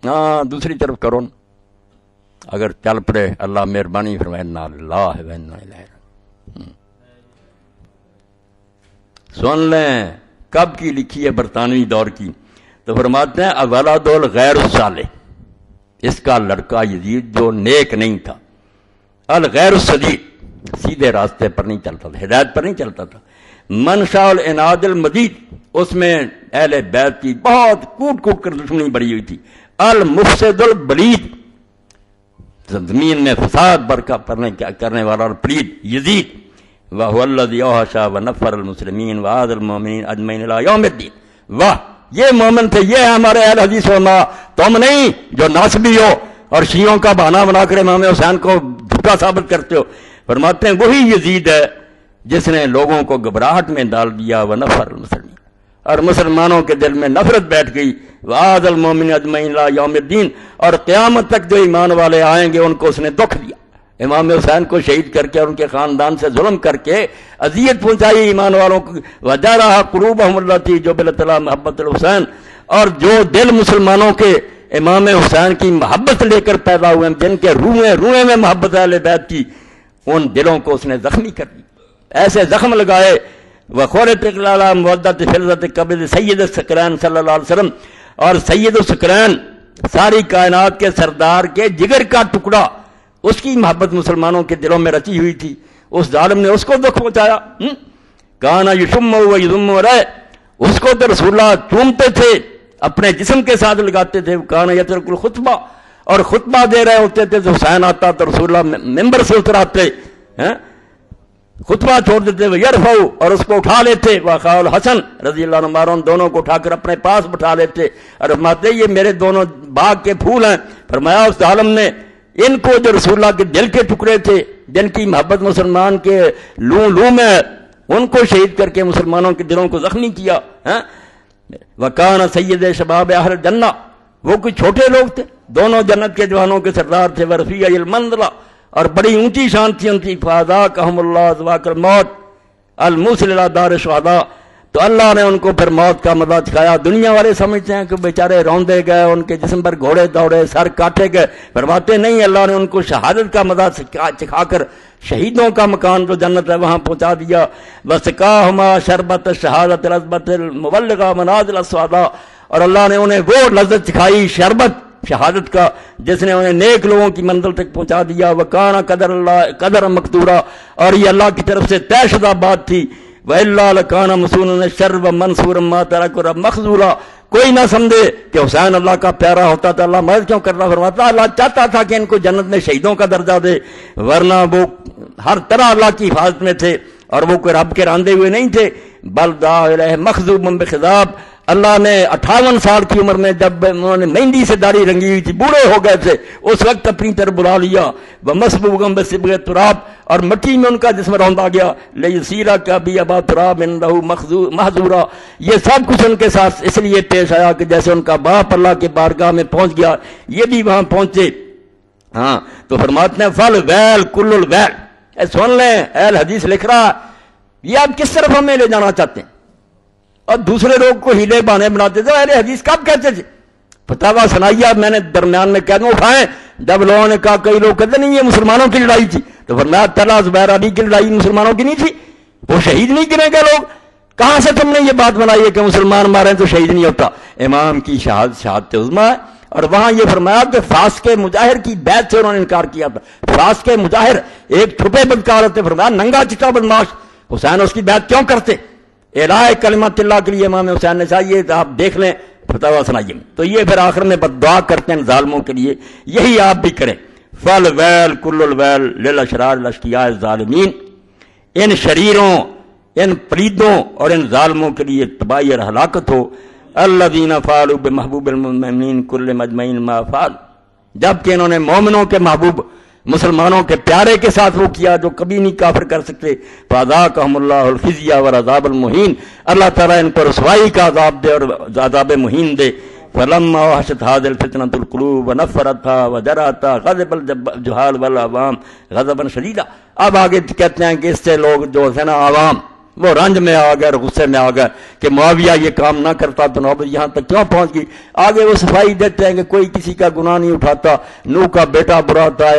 ہاں دوسری طرف کرو نا، اگر چل پڑے اللہ مہربانی فرمائے۔ انا للہ و انا الیہ راجعون۔ سن لیں کب کی لکھی ہے، برطانوی دور کی، تو فرماتے ہیں اولاد الغیر الصالح، اس کا لڑکا یزید جو نیک نہیں تھا، الغیر السدید، سیدھے راستے پر نہیں چلتا تھا، ہدایت پر نہیں چلتا تھا، منشا العناد المدید، اس میں اہل بیت کی بہت کوٹ کوٹ کر دشمنی بڑھی ہوئی تھی، المفسد البلید، زمین میں فساد برقع کرنے والا اور پلید یزید، وَهُوَ الَّذِي أَوْحَشَ وَنَفَّرَ الْمُسْلِمِينَ وَعَادَ الْمُؤْمِنِينَ أَجْمَعِينَ إِلَىٰ يَوْمِ الدِّينِ۔ واہ، یہ مومن تھے، یہ ہمارے اہل حدیث علماء، تم نہیں جو ناسبی ہو اور شیعوں کا بہانہ بنا کر امام حسین کو جھوٹا ثابت کرتے ہو۔ فرماتے ہیں وہی یزید ہے جس نے لوگوں کو گھبراہٹ میں ڈال دیا، وَنَفَّرَ الْمُسْلِمِينَ، اور مسلمانوں کے دل میں نفرت بیٹھ گئی، وَعَادَ الْمُؤْمِنِينَ أَجْمَعِينَ إِلَىٰ يَوْمِ الدِّينِ، اور قیامت تک جو ایمان والے آئیں گے ان کو اس نے دکھ دیا۔ امام حسین کو شہید کر کے اور ان کے خاندان سے ظلم کر کے اذیت پہنچائی ایمان والوں کو، وَجَرَحَ قُلُوبَهُمُ الَّتِي جُبِلَتْ عَلَىٰ مَحَبَّةِ الْحُسَيْنِ، اور جو دل مسلمانوں کے امام حسین کی محبت لے کر پیدا ہوئے، جن کے روئیں میں محبت اہل بیت کی، ان دلوں کو اس نے زخمی کر دی، ایسے زخم لگائے۔ وَخُرِّجَتْ عَلَىٰ مُوَدَّةِ فِلْذَةِ قَبْرِ سید الثقلین صلی اللہ علیہ وسلم، اور سید الثقلین ساری کائنات کے سردار کے جگر کا ٹکڑا، اس کی محبت مسلمانوں کے دلوں میں رچی ہوئی تھی، اس ظالم نے اس کو دکھ پہنچایا۔ کانا یشم و یذم رہے، اس کو تو رسول اللہ چومتے تھے اپنے جسم کے ساتھ لگاتے تھے. کان یترک الخطبہ، اور خطبہ دے رہے ہوتے تھے تو حسین آتا تو رسول اللہ ممبر سے اتراتے، خطبہ چھوڑ دیتے وہ یرفعو، اور اس کو اٹھا لیتے. وقال الحسن رضی اللہ عنہ ان دونوں کو اٹھا کر اپنے پاس بٹھا لیتے اور فرماتے یہ میرے دونوں باغ کے پھول ہیں. فرمایا اس عالم نے ان کو جو رسول اللہ کے دل کے ٹکڑے تھے، جن کی محبت مسلمان کے لوں میں، ان کو شہید کر کے مسلمانوں کے دلوں کو زخمی کیا. وکان سید شباب اہل جنہ، وہ کوئی چھوٹے لوگ تھے، دونوں جنت کے جوانوں کے سردار تھے. ورفیع المنزلہ، اور بڑی اونچی شان تھی ان کی. فاذاقہم اللہ ذواق الموت الموصل الی دار الشہداء، تو اللہ نے ان کو پھر موت کا مزہ چکھایا. دنیا والے سمجھتے ہیں کہ بیچارے روندے گئے، ان کے جسم پر گھوڑے دوڑے، سر کاٹے گئے. فرماتے نہیں، اللہ نے ان کو شہادت کا مزہ چکھا کر شہیدوں کا مکان جو جنت ہے وہاں پہنچا دیا. وسقاہما شربت الشہادۃ العذبۃ المبلغہ منازل السعداء، اور اللہ نے انہیں وہ لذت چکھائی شربت شہادت کا جس نے انہیں نیک لوگوں کی منزل تک پہنچا دیا. وکانا قدر اللہ قدر مقدورا، اور یہ اللہ کی طرف سے طے شدہ بات تھی. وَإِلَّا لَكَانَ مَصُونًا الشَّرَّ وَمَنْصُورًا مَا تَرَكَ مَخْذُولًا، کوئی نہ سمجھے کہ حسین اللہ کا پیارا ہوتا تھا اللہ مدد کیوں کر رہا. فرماتا اللہ چاہتا تھا کہ ان کو جنت میں شہیدوں کا درجہ دے، ورنہ وہ ہر طرح اللہ کی حفاظت میں تھے اور وہ کوئی رب کے راندے ہوئے نہیں تھے. بل دعا الیہ مخضوبا بخضاب، اللہ نے 58 سال کی عمر میں جب انہوں نے مہندی سے داڑھی رنگی ہوئی تھی، بوڑھے ہو گئے تھے، اس وقت اپنی طرف بلا لیا. ومسبوغا بسبغ تراب، اور مٹی میں ان کا جسم روندا گیا. لیسیرا کا بھی ابا تراب انہ محذورا، یہ سب کچھ ان کے ساتھ اس لیے پیش آیا کہ جیسے ان کا باپ اللہ کے بارگاہ میں پہنچ گیا یہ بھی وہاں پہنچے. تو فرماتے ہیں فل ویل کل الویل، سن لیں اہل حدیث لکھ رہا یہ آپ کس طرف ہمیں لے جانا چاہتے ہیں، اور دوسرے لوگ کو ہیلے بہانے بناتے تھے. اہل حدیث کب کہتے تھے؟ فتاویٰ سنائیہ میں نے درمیان میں قدم اٹھائے جب لوگوں نے کہا، کئی لوگ کہتے نہیں یہ مسلمانوں کی لڑائی تھی، تو فرمایا طلحہ زبیر علی کی لڑائی مسلمانوں کی نہیں تھی، وہ شہید نہیں گنے گئے لوگ. کہاں سے تم نے یہ بات بنائی ہے کہ مسلمان مارے تو شہید نہیں ہوتا؟ امام کی شہادت عظمیٰ ہے. اور وہاں یہ فرمایا کہ فاسق مجاہر کی بیعت سے انہوں نے انکار کیا تھا. فاسق مجاہر ایک چھپے بدکار ہوتے، فرمایا ننگا چٹا بدماش، حسین اس کی بیعت کیوں کرتے؟ الہ کلمت اللہ کے لیے امام حسین نے چاہیے آپ دیکھ لیں فتاویٰ سنائیے. تو یہ پھر آخر میں بددعا کرتے ہیں ظالموں کے لیے، یہی آپ بھی کریں. فل ویل کل الویل للاشرار الاشقیاء الظالمین، ان شریروں، ان پلیدوں اور ان ظالموں کے لیے تباہی اور ہلاکت ہو. الذین فعلوا بمحبوب المؤمنین کل مجمعین ما فعل، جبکہ انہوں نے مومنوں کے محبوب مسلمانوں کے پیارے کے ساتھ وہ کیا جو کبھی نہیں کافر کر سکتے. فذاقہم اللہ الخزی والعذاب المہین، اللہ تعالیٰ ان کو رسوائی کا عذاب دے اور عذاب مہین دے. فلما وحشت هذه الفتنة القلوب ونفرتها وجرتها غضب الجهال والعوام غضبا شدیدا. اب آگے کہتے ہیں کہ اس سے لوگ جو ہے نا عوام وہ رنج میں آ گئے اور غصے میں آ گئے کہ معاویہ یہ کام نہ کرتا تو نوبت یہاں تک کیوں پہنچ گئی. آگے وہ صفائی دیتے ہیں کہ کوئی کسی کا گناہ نہیں اٹھاتا، نوح کا بیٹا برا تھا،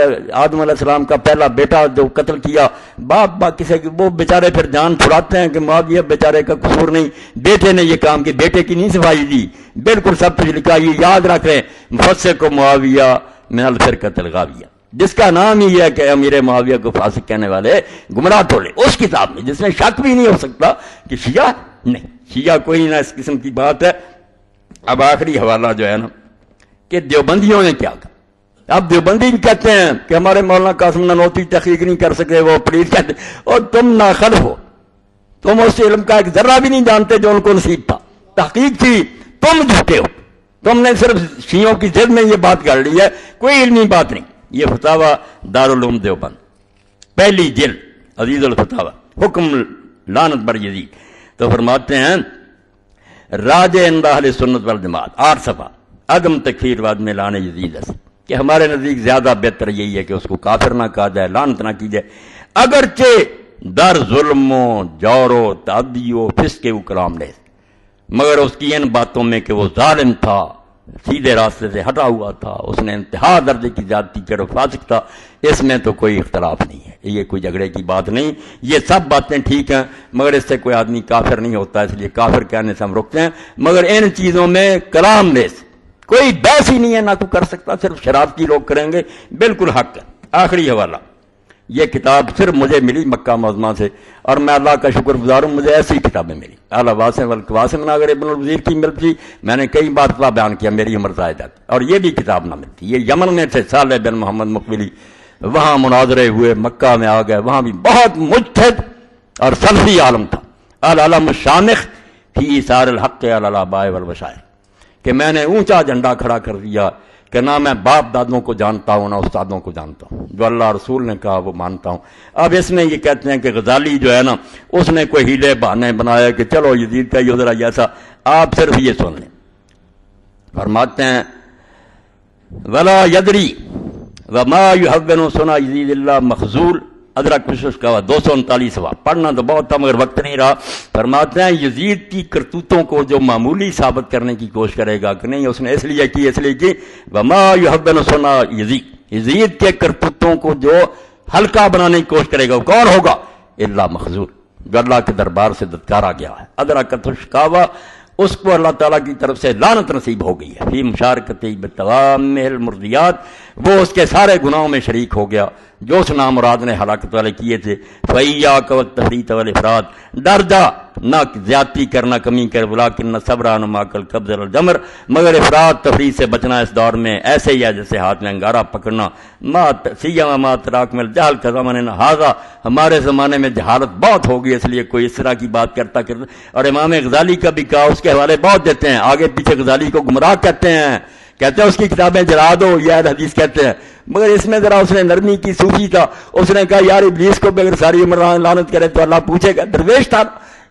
آدم علیہ السلام کا پہلا بیٹا جو قتل کیا، باپ کسی وہ بیچارے پھر جان چھڑاتے ہیں کہ معاویہ بیچارے کا قصور نہیں، بیٹے نے یہ کام کی، بیٹے کی نہیں صفائی دی. بالکل سب کچھ لکھا. یہ یاد رکھ رہے ہیں مفسق کو معاویہ من الفرقۃ الغاویہ، جس کا نام ہی ہے کہ امیر معاویہ کو فاسق کہنے والے گمراہ ٹولے، اس کتاب میں جس میں شک بھی نہیں ہو سکتا کہ شیعہ نہیں، شیعہ کوئی نہ اس قسم کی بات ہے. اب آخری حوالہ جو ہے نا کہ دیوبندیوں نے کیا کہا. اب دیوبندی بھی کہتے ہیں کہ ہمارے مولانا قاسم نانوتوی تحقیق نہیں کر سکے، وہ پلیز کہتے اور تم ناخلف ہو، تم اس علم کا ایک ذرہ بھی نہیں جانتے جو ان کو نصیب تھا، تحقیق تھی، تم جھوٹے ہو، تم نے صرف شیعوں کی ضد میں یہ بات کر لی ہے، کوئی علمی بات نہیں. یہ فتاویٰ دارالعلوم دیوبند پہلی جلد عزیز الفتاویٰ حکم لعنت بر یزید. تو فرماتے ہیں راجع عند اہل سنت والجماعت 8 صفحہ عدم تکفیر بعد میں لعن یزید ہے کہ ہمارے نزدیک زیادہ بہتر یہی ہے کہ اس کو کافر نہ کہا جائے، لعنت نہ کی جائے، اگرچہ در ظلم و جور و تعدی و فسق و کلام لے، مگر اس کی ان باتوں میں کہ وہ ظالم تھا، سیدھے راستے سے ہٹا ہوا تھا، اس نے انتہا درجے کی زیادتی کی اور فاسق تھا، اس میں تو کوئی اختلاف نہیں ہے، یہ کوئی جھگڑے کی بات نہیں. یہ سب باتیں ٹھیک ہیں مگر اس سے کوئی آدمی کافر نہیں ہوتا، اس لیے کافر کہنے سے ہم رکتے ہیں. مگر ان چیزوں میں کلام لیس کوئی بحث ہی نہیں ہے، نہ تو کر سکتا، صرف شرارتی لوگ کریں گے. بالکل حق ہے. آخری حوالہ یہ کتاب صرف مجھے ملی مکہ معظمہ سے، اور میں اللہ کا شکر گزار ہوں، مجھے ایسی کتابیں ملی۔ اعلیٰ واسم ناگر ابن الوزیر کی ملتی، میں نے کئی بار بیان کیا میری عمر ضائع جاتی، اور یہ بھی کتاب نہ ملتی۔ یہ یمن میں تھے صالح بن محمد مقبلی، وہاں مناظرے ہوئے، مکہ میں آ گئے، وہاں بھی بہت مجتہد اور سلفی عالم تھا۔ العلم الشامخ فی ایثار الحق علی الآباء والمشائخ، کہ میں نے اونچا جھنڈا کھڑا کر دیا کہ نہ میں باپ دادوں کو جانتا ہوں نہ استادوں کو جانتا ہوں، جو اللہ رسول نے کہا وہ مانتا ہوں۔ اب اس میں یہ کہتے ہیں کہ غزالی جو ہے نا، اس نے کوئی ہیلے بہانے بنایا کہ چلو یزید کا یہ ذرا جیسا، آپ صرف یہ سن لیں۔ فرماتے ہیں ولا یدری وما یحون صنع یزید اللہ مخذول، ادرک کوشش کا 239واں، پڑھنا تو بہت تھا مگر وقت نہیں رہا۔ فرماتے ہیں یزید کی کرتوتوں کو جو معمولی ثابت کرنے کی کوشش کرے گا کہ نہیں اس نے اس لیے کی وما یحون صنع یزید، یزید کے کرتوتوں کو جو ہلکا بنانے کی کوشش کرے گا وہ کون ہوگا؟ اللہ مخذول، جو اللہ کے دربار سے دتکارا گیا ہے۔ ادرکت الشقاوہ، اس کو اللہ تعالیٰ کی طرف سے لعنت نصیب ہو گئی ہے۔ فی مشارکتی بتوام المرضیات، وہ اس کے سارے گناہوں میں شریک ہو گیا جو اس نامراد نے ہلاکت والے کیے تھے۔ فَإِيَّاكَ وَالتَّفْرِيطَ وَالْإِفْرَاطَ، ڈر جا، نہ زیادتی کرنا کمی کر، وَلَٰكِنَّ الصَّبْرَ عَلَىٰ مَا كَالْقَبْضِ عَلَى الْجَمْرِ، مگر افراط تفریط سے بچنا اس دور میں ایسے ہی ہے جیسے ہاتھ میں انگارہ پکڑنا۔ سیما ما تراک من الجہل كزماننا ھذا، ہمارے زمانے میں جہالت بہت ہوگی اس لیے کوئی اس طرح کی بات کرتا۔ اور امام غزالی کا بھی کہا، اس کے حوالے بہت دیتے ہیں، آگے پیچھے غزالی کو گمراہ کہتے ہیں اس کی کتابیں جلا دو، یہ حدیث کہتے ہیں، مگر اس میں ذرا اس نے نرمی کی، صوفی تھا، اس نے کہا یار ابلیس کو بھی اگر ساری عمر لعنت کرے تو اللہ پوچھے گا، درویش تھا،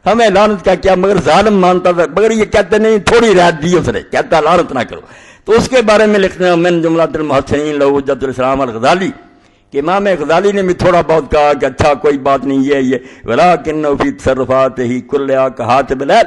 ہمیں لعنت کا کیا، مگر ظالم مانتا تھا، مگر یہ کہتے نہیں، تھوڑی رعایت دی اس نے، کہتا لعنت نہ کرو۔ تو اس کے بارے میں لکھتے ہیں من جملۃ المحسنین لہ حجۃ الاسلام الغزالی، کہ امام غزالی نے بھی تھوڑا بہت کہا کہ اچھا کوئی بات نہیں یہ ولکنہ فی تصرفاتہ کلھا کہاتب اللیل،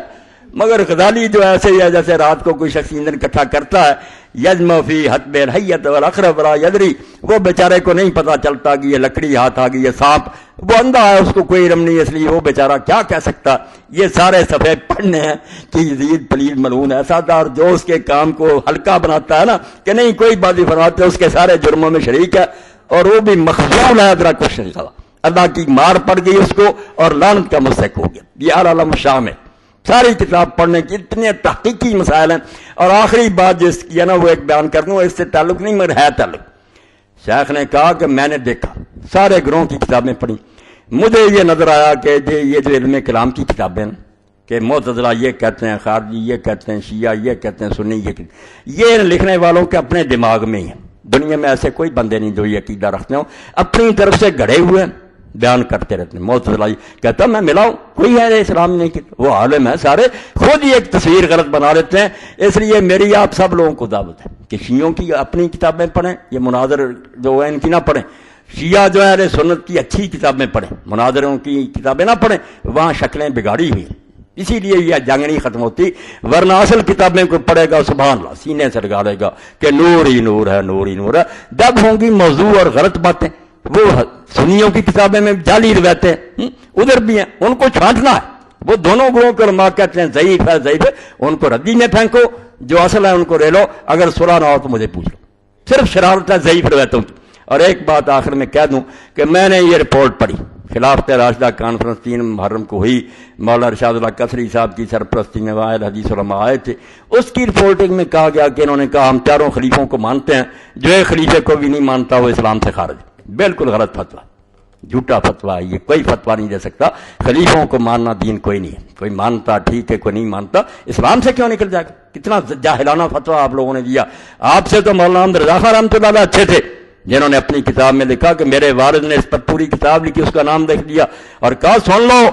مگر غزالی جو ایسے ہی ہے جیسے رات کو کوئی شخص ایندھن اکٹھا کرتا ہے، یجمع فی حتب الحیۃ والعقرب ولا یدری، وہ بیچارے کو نہیں پتہ چلتا کہ یہ لکڑی ہاتھ آ گئی، یہ سانپ، وہ اندھا ہے، اس کو کوئی علم نہیں، اس لیے وہ بیچارہ کیا کہہ سکتا۔ یہ سارے صفحے پڑھنے ہیں کہ یزید پلید ملعون ایسا تھا، اور جو اس کے کام کو ہلکا بناتا ہے نا کہ نہیں کوئی بازی فرماتے، اس کے سارے جرموں میں شریک ہے، اور وہ بھی مخذول ہے۔ ادرا کچھ اللہ کی مار پڑ گئی اس کو اور لعنت کا مستحق ہو گیا۔ یہ العلم الشامخ، ساری کتاب پڑھنے کی اتنے تحقیقی مسائل ہیں۔ اور آخری بات جس کی ہے نا وہ ایک بیان کر دوں، اس سے تعلق نہیں مگر ہے تعلق۔ شیخ نے کہا کہ میں نے دیکھا سارے گروہوں کی کتابیں پڑھی، مجھے یہ نظر آیا کہ یہ جو علم کلام کی کتابیں کہ معتزلہ یہ کہتے ہیں، خارجی یہ کہتے ہیں، شیعہ یہ کہتے ہیں، سنی یہ کہتے ہیں، یہ لکھنے والوں کے اپنے دماغ میں ہی ہیں۔ دنیا میں ایسے کوئی بندے نہیں جو یہ عقیدہ رکھتے ہوں، اپنی طرف سے گڑھے ہوئے بیان کرتے رہتے ہیں۔ معتزلہ کہتا میں ملاؤں، کوئی ہے اسلام نہیں، وہ عالم ہے سارے، خود ہی ایک تصویر غلط بنا لیتے ہیں۔ اس لیے میری آپ سب لوگوں کو دعوت ہے کہ شیعوں کی اپنی کتابیں پڑھیں، یہ مناظر جو ہے ان کی نہ پڑھیں، شیعہ جو ہے سنت کی اچھی کتابیں پڑھیں، مناظروں کی کتابیں نہ پڑھیں، وہاں شکلیں بگاڑی ہوئی ہیں، اسی لیے یہ جنگ نہیں ختم ہوتی۔ ورنہ اصل کتابیں کو پڑھے گا سبحان اللہ سینے سے لگا لے گا کہ نور ہی نور ہے، نور ہی نور ہے۔ جب ہوں گی موضوع اور غلط باتیں، وہ سنیوں کی کتابیں میں جعلی روایتیں ادھر بھی ہیں، ان کو چھانٹنا ہے۔ وہ دونوں گروہوں کے علماء کہتے ہیں ضعیف ہے، ضعیف ہے، ان کو ردی میں پھینکو، جو اصل ہے ان کو لے لو، اگر صلح نہ ہو تو مجھے پوچھ لو۔ صرف شرارت ہے ضعیف روایتوں کی۔ اور ایک بات آخر میں کہہ دوں کہ میں نے یہ رپورٹ پڑھی، خلافت راشدہ کانفرنس 3 محرم کو ہوئی، مولانا ارشاد اللہ قصری صاحب کی سرپرستی میں واحد حدیث علماء آئے تھے، اس کی رپورٹنگ میں کہا گیا کہ انہوں نے کہا ہم چاروں خلیفوں کو مانتے ہیں، جو ایک خلیفے کو بھی نہیں مانتا وہ اسلام سے خارج ہے۔ بالکل غلط فتویٰ، جھوٹا فتویٰ ہے، یہ کوئی فتویٰ نہیں دے سکتا۔ خلیفوں کو ماننا دین کوئی نہیں ہے، کوئی مانتا ٹھیک ہے، کوئی نہیں مانتا، اسلام سے کیوں نکل جائے گا؟ کتنا جاہلانہ فتویٰ آپ لوگوں نے دیا۔ آپ سے تو مولانا احمد رضا خان رحمۃ اللہ علیہ اچھے تھے، جنہوں نے اپنی کتاب میں لکھا کہ میرے والد نے اس پر پوری کتاب لکھی، اس کا نام لکھ دیا اور کہا سن لو،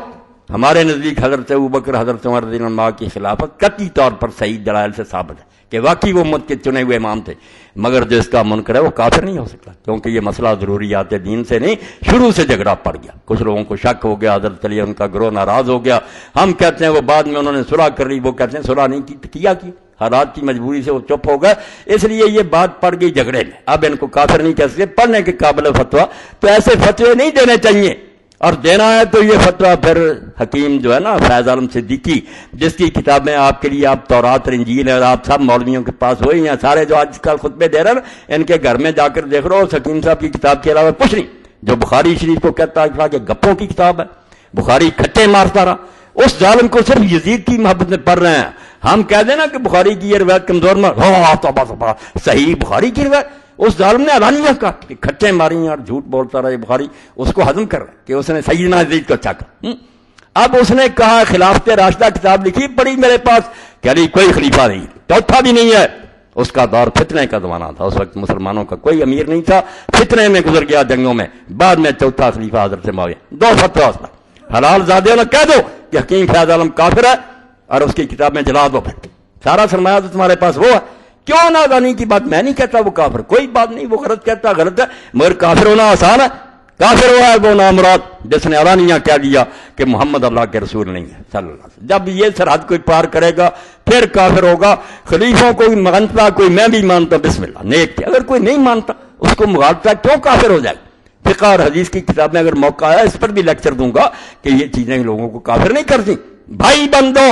ہمارے نزدیک حضرت ابوبکر حضرت عمر رضی اللہ عنہ کی خلافت قطعی طور پر صحیح دلائل سے ثابت ہے کہ واقعی وہ امت کے چنے ہوئے امام تھے، مگر جو اس کا منکر ہے وہ کافر نہیں ہو سکتا، کیونکہ یہ مسئلہ ضروریات دین سے نہیں، شروع سے جھگڑا پڑ گیا، کچھ لوگوں کو شک ہو گیا، حضرت علی ان کا گروہ ناراض ہو گیا، ہم کہتے ہیں وہ بعد میں انہوں نے صلح کر لی، وہ کہتے ہیں صلح نہیں کیا کی، حالات کی مجبوری سے وہ چپ ہو گئے، اس لیے یہ بات پڑ گئی جھگڑے میں۔ اب ان کو کافر نہیں کہہ سکتے، پڑھنے کے قابل فتویٰ، تو ایسے فتوے نہیں دینے چاہیے، اور دینا ہے تو یہ فتویٰ پھر حکیم جو ہے نا فیض عالم صدیقی، جس کی کتابیں آپ کے لیے آپ تورات اور انجیل اور آپ سب مولویوں کے پاس وہی ہیں، سارے جو آج کل خطبے دے رہے ہیں ان کے گھر میں جا کر دیکھ رہو، حکیم صاحب کی کتاب کے علاوہ کچھ نہیں، جو بخاری شریف کو کہتا ہے کہ گپوں کی کتاب ہے، بخاری کھٹے مارتا رہا، اس ظالم کو صرف یزید کی محبت میں پڑھ رہے ہیں. ہم کہہ دیں نا کہ بخاری کی یہ روایت کمزور میں توبہ صحیح بخاری کی روایت، اس ظالم نے اعلانیہ کہا کہ کھٹے ماری اور جھوٹ بولتا رہا. یہ بخاری اس کو ہضم کر رہا کہ اس نے سیدنا یزید کو اچھا کہا. اب اس نے کہا خلافت راشدہ کتاب لکھی پڑھی میرے پاس کہ علی کوئی خلیفہ نہیں، چوتھا بھی نہیں ہے. اس کا دور فتنے کا زمانہ تھا، اس وقت مسلمانوں کا کوئی امیر نہیں تھا، فتنے میں گزر گیا جنگوں میں. بعد میں چوتھا خلیفہ حضرت معاویہ. دو فتویٰ اس پر. حلال زادیوں نے کہہ دو کہ حکیم فیاض عالم کافر ہے اور اس کی کتابیں جلا دو، پھر سارا سرمایہ تو تمہارے پاس وہ ہے. کیوں نادانی کی بات، میں نہیں کہتا وہ کافر، کوئی بات نہیں، وہ غلط کہتا غلط ہے، مگر کافر ہونا آسان ہے. کافر ہوا ہے وہ نامراد جس نے اعلانیہ کہہ دیا کہ محمد اللہ کے رسول نہیں ہے صلی اللہ علیہ وسلم. جب یہ سرحد کوئی پار کرے گا پھر کافر ہوگا. خلیفوں کو بھی مانتا کوئی، میں بھی مانتا، بسم اللہ نیک تھے. اگر کوئی نہیں مانتا اس کو مغالطہ کیوں کافر ہو جائے. فقہ اور حدیث کی کتاب میں اگر موقع آیا اس پر بھی لیکچر دوں گا کہ یہ چیزیں لوگوں کو کافر نہیں کرتی. بھائی بندو،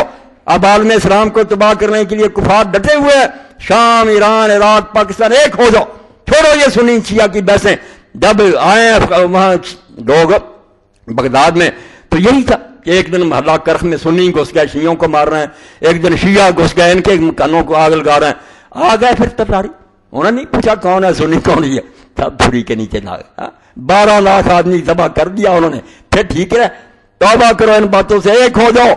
اب عالم اسلام کو تباہ کرنے کے لیے کفار ڈٹے ہوئے ہیں. شام، ایران، عراق، پاکستان ایک ہو جاؤ، چھوڑو یہ سنی شیعہ کی بحثیں. جب آئے وہاں لوگ بغداد میں تو یہی تھا کہ ایک دن محلہ کرخ میں سنی گھس گئے، شیعوں کو مار رہے ہیں، ایک دن شیعہ گھس گئے ان کے کانوں کو آگ لگا رہے ہیں. آ گئے پھر تتاری، انہوں نے نہیں پوچھا کون ہے سنی کون ہے، سب چھری کے نیچے نہ گئے. 12 لاکھ آدمی ذبح کر دیا انہوں نے. پھر ٹھیک ہے، توبہ کرو ان باتوں سے، ایک ہو جاؤ.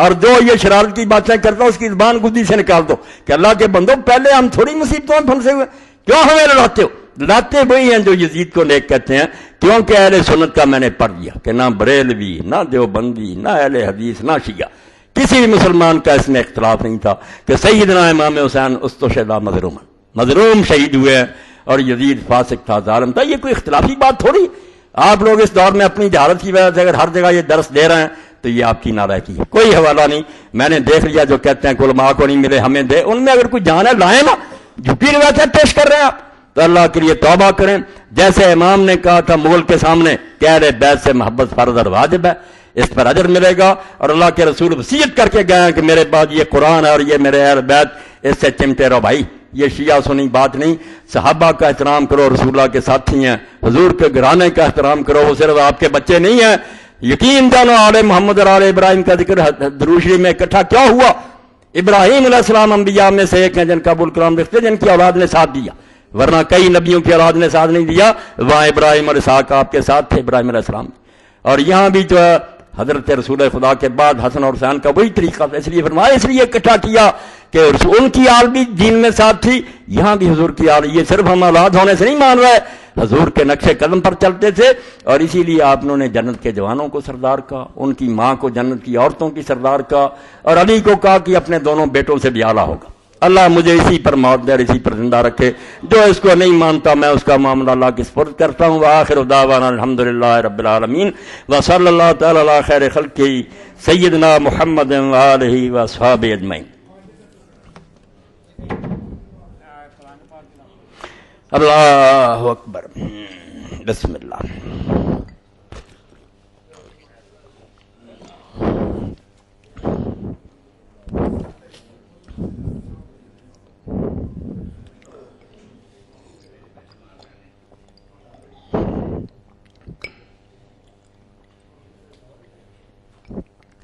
اور جو یہ شرارت کی باتیں کرتا اس کی زبان گدی سے نکال دو کہ اللہ کے بندو پہلے ہم تھوڑی مصیبتوں میں پھنسے ہوئے، کیوں ہمیں لڑاتے ہو. لڑاتے وہی ہیں جو یزید کو نیک کہتے ہیں، کیونکہ اہل سنت کا میں نے پڑھ دیا کہ نہ بریلوی، نہ دیوبندی، نہ اہل حدیث، نہ شیعہ، کسی بھی مسلمان کا اس میں اختلاف نہیں تھا کہ سیدنا امام حسین استشہد مظلوم شہید ہوئے ہیں اور یزید فاسق تھا، ظالم تھا. یہ کوئی اختلافی بات تھوڑی. آپ لوگ اس دور میں اپنی جہالت کی وجہ سے اگر ہر جگہ یہ درس دے رہے ہیں تو یہ آپ کی نالائکی ہے. کوئی حوالہ نہیں، میں نے دیکھ لیا جو کہتے ہیں کہ علماء کو نہیں ملے ہمیں دے. ان میں اگر کوئی جان ہے لائیں نا، جھوٹی روایتیں پیش کر رہے ہیں آپ تو اللہ کے لیے توبہ کریں. جیسے امام نے کہا تھا مغل کے سامنے کہ اہل بیت سے محبت فرض اور واجب ہے، اس پر اجر ملے گا. اور اللہ کے رسول وصیت کر کے گئے ہیں کہ میرے بعد یہ قرآن ہے اور یہ میرے اہل بیت، اس سے چمٹے رہو بھائی. یہ شیعہ سنی بات نہیں. صحابہ کا احترام کرو، رسول اللہ کے ساتھی ہیں. حضور کے گھرانے کا احترام کرو، وہ صرف آپ کے بچے نہیں ہیں. یقین جانو آل محمد اور آل ابراہیم کا ذکر درود شریف میں اکٹھا کیا ہوا. ابراہیم علیہ السلام انبیاء میں سے ایک ہیں جن کا ابو الکلام لکھتے جن کی اولاد نے ساتھ دیا، ورنہ کئی نبیوں کی اولاد نے ساتھ نہیں دیا. وہاں ابراہیم اور اسحاق آپ کے ساتھ تھے، ابراہیم علیہ السلام. اور یہاں بھی جو ہے حضرت رسول خدا کے بعد حسن اور حسین کا وہی طریقہ تھا، اس لیے فرمایا، اس لیے اکٹھا کیا کہ ان کی آل بھی دین میں ساتھ تھی، یہاں بھی حضور کی آل. یہ صرف ہم اولاد ہونے سے نہیں مان رہے، حضور کے نقش قدم پر چلتے تھے. اور اسی لیے آپ نے جنت کے جوانوں کو سردار کہا، ان کی ماں کو جنت کی عورتوں کی سردار کہا، اور علی کو کہا کہ اپنے دونوں بیٹوں سے بھی اعلیٰ ہوگا. اللہ مجھے اسی پر موت دے اور اسی پر زندہ رکھے. جو اس کو نہیں مانتا میں اس کا معاملہ اللہ کے سپرد کرتا ہوں. وآخر دعوانا الحمدللہ رب العالمین وصلی اللہ تعالی علی خیر خلقہ سیدنا محمد وآلہ واصحابہ اجمعین. اللہ اکبر. بسم اللہ.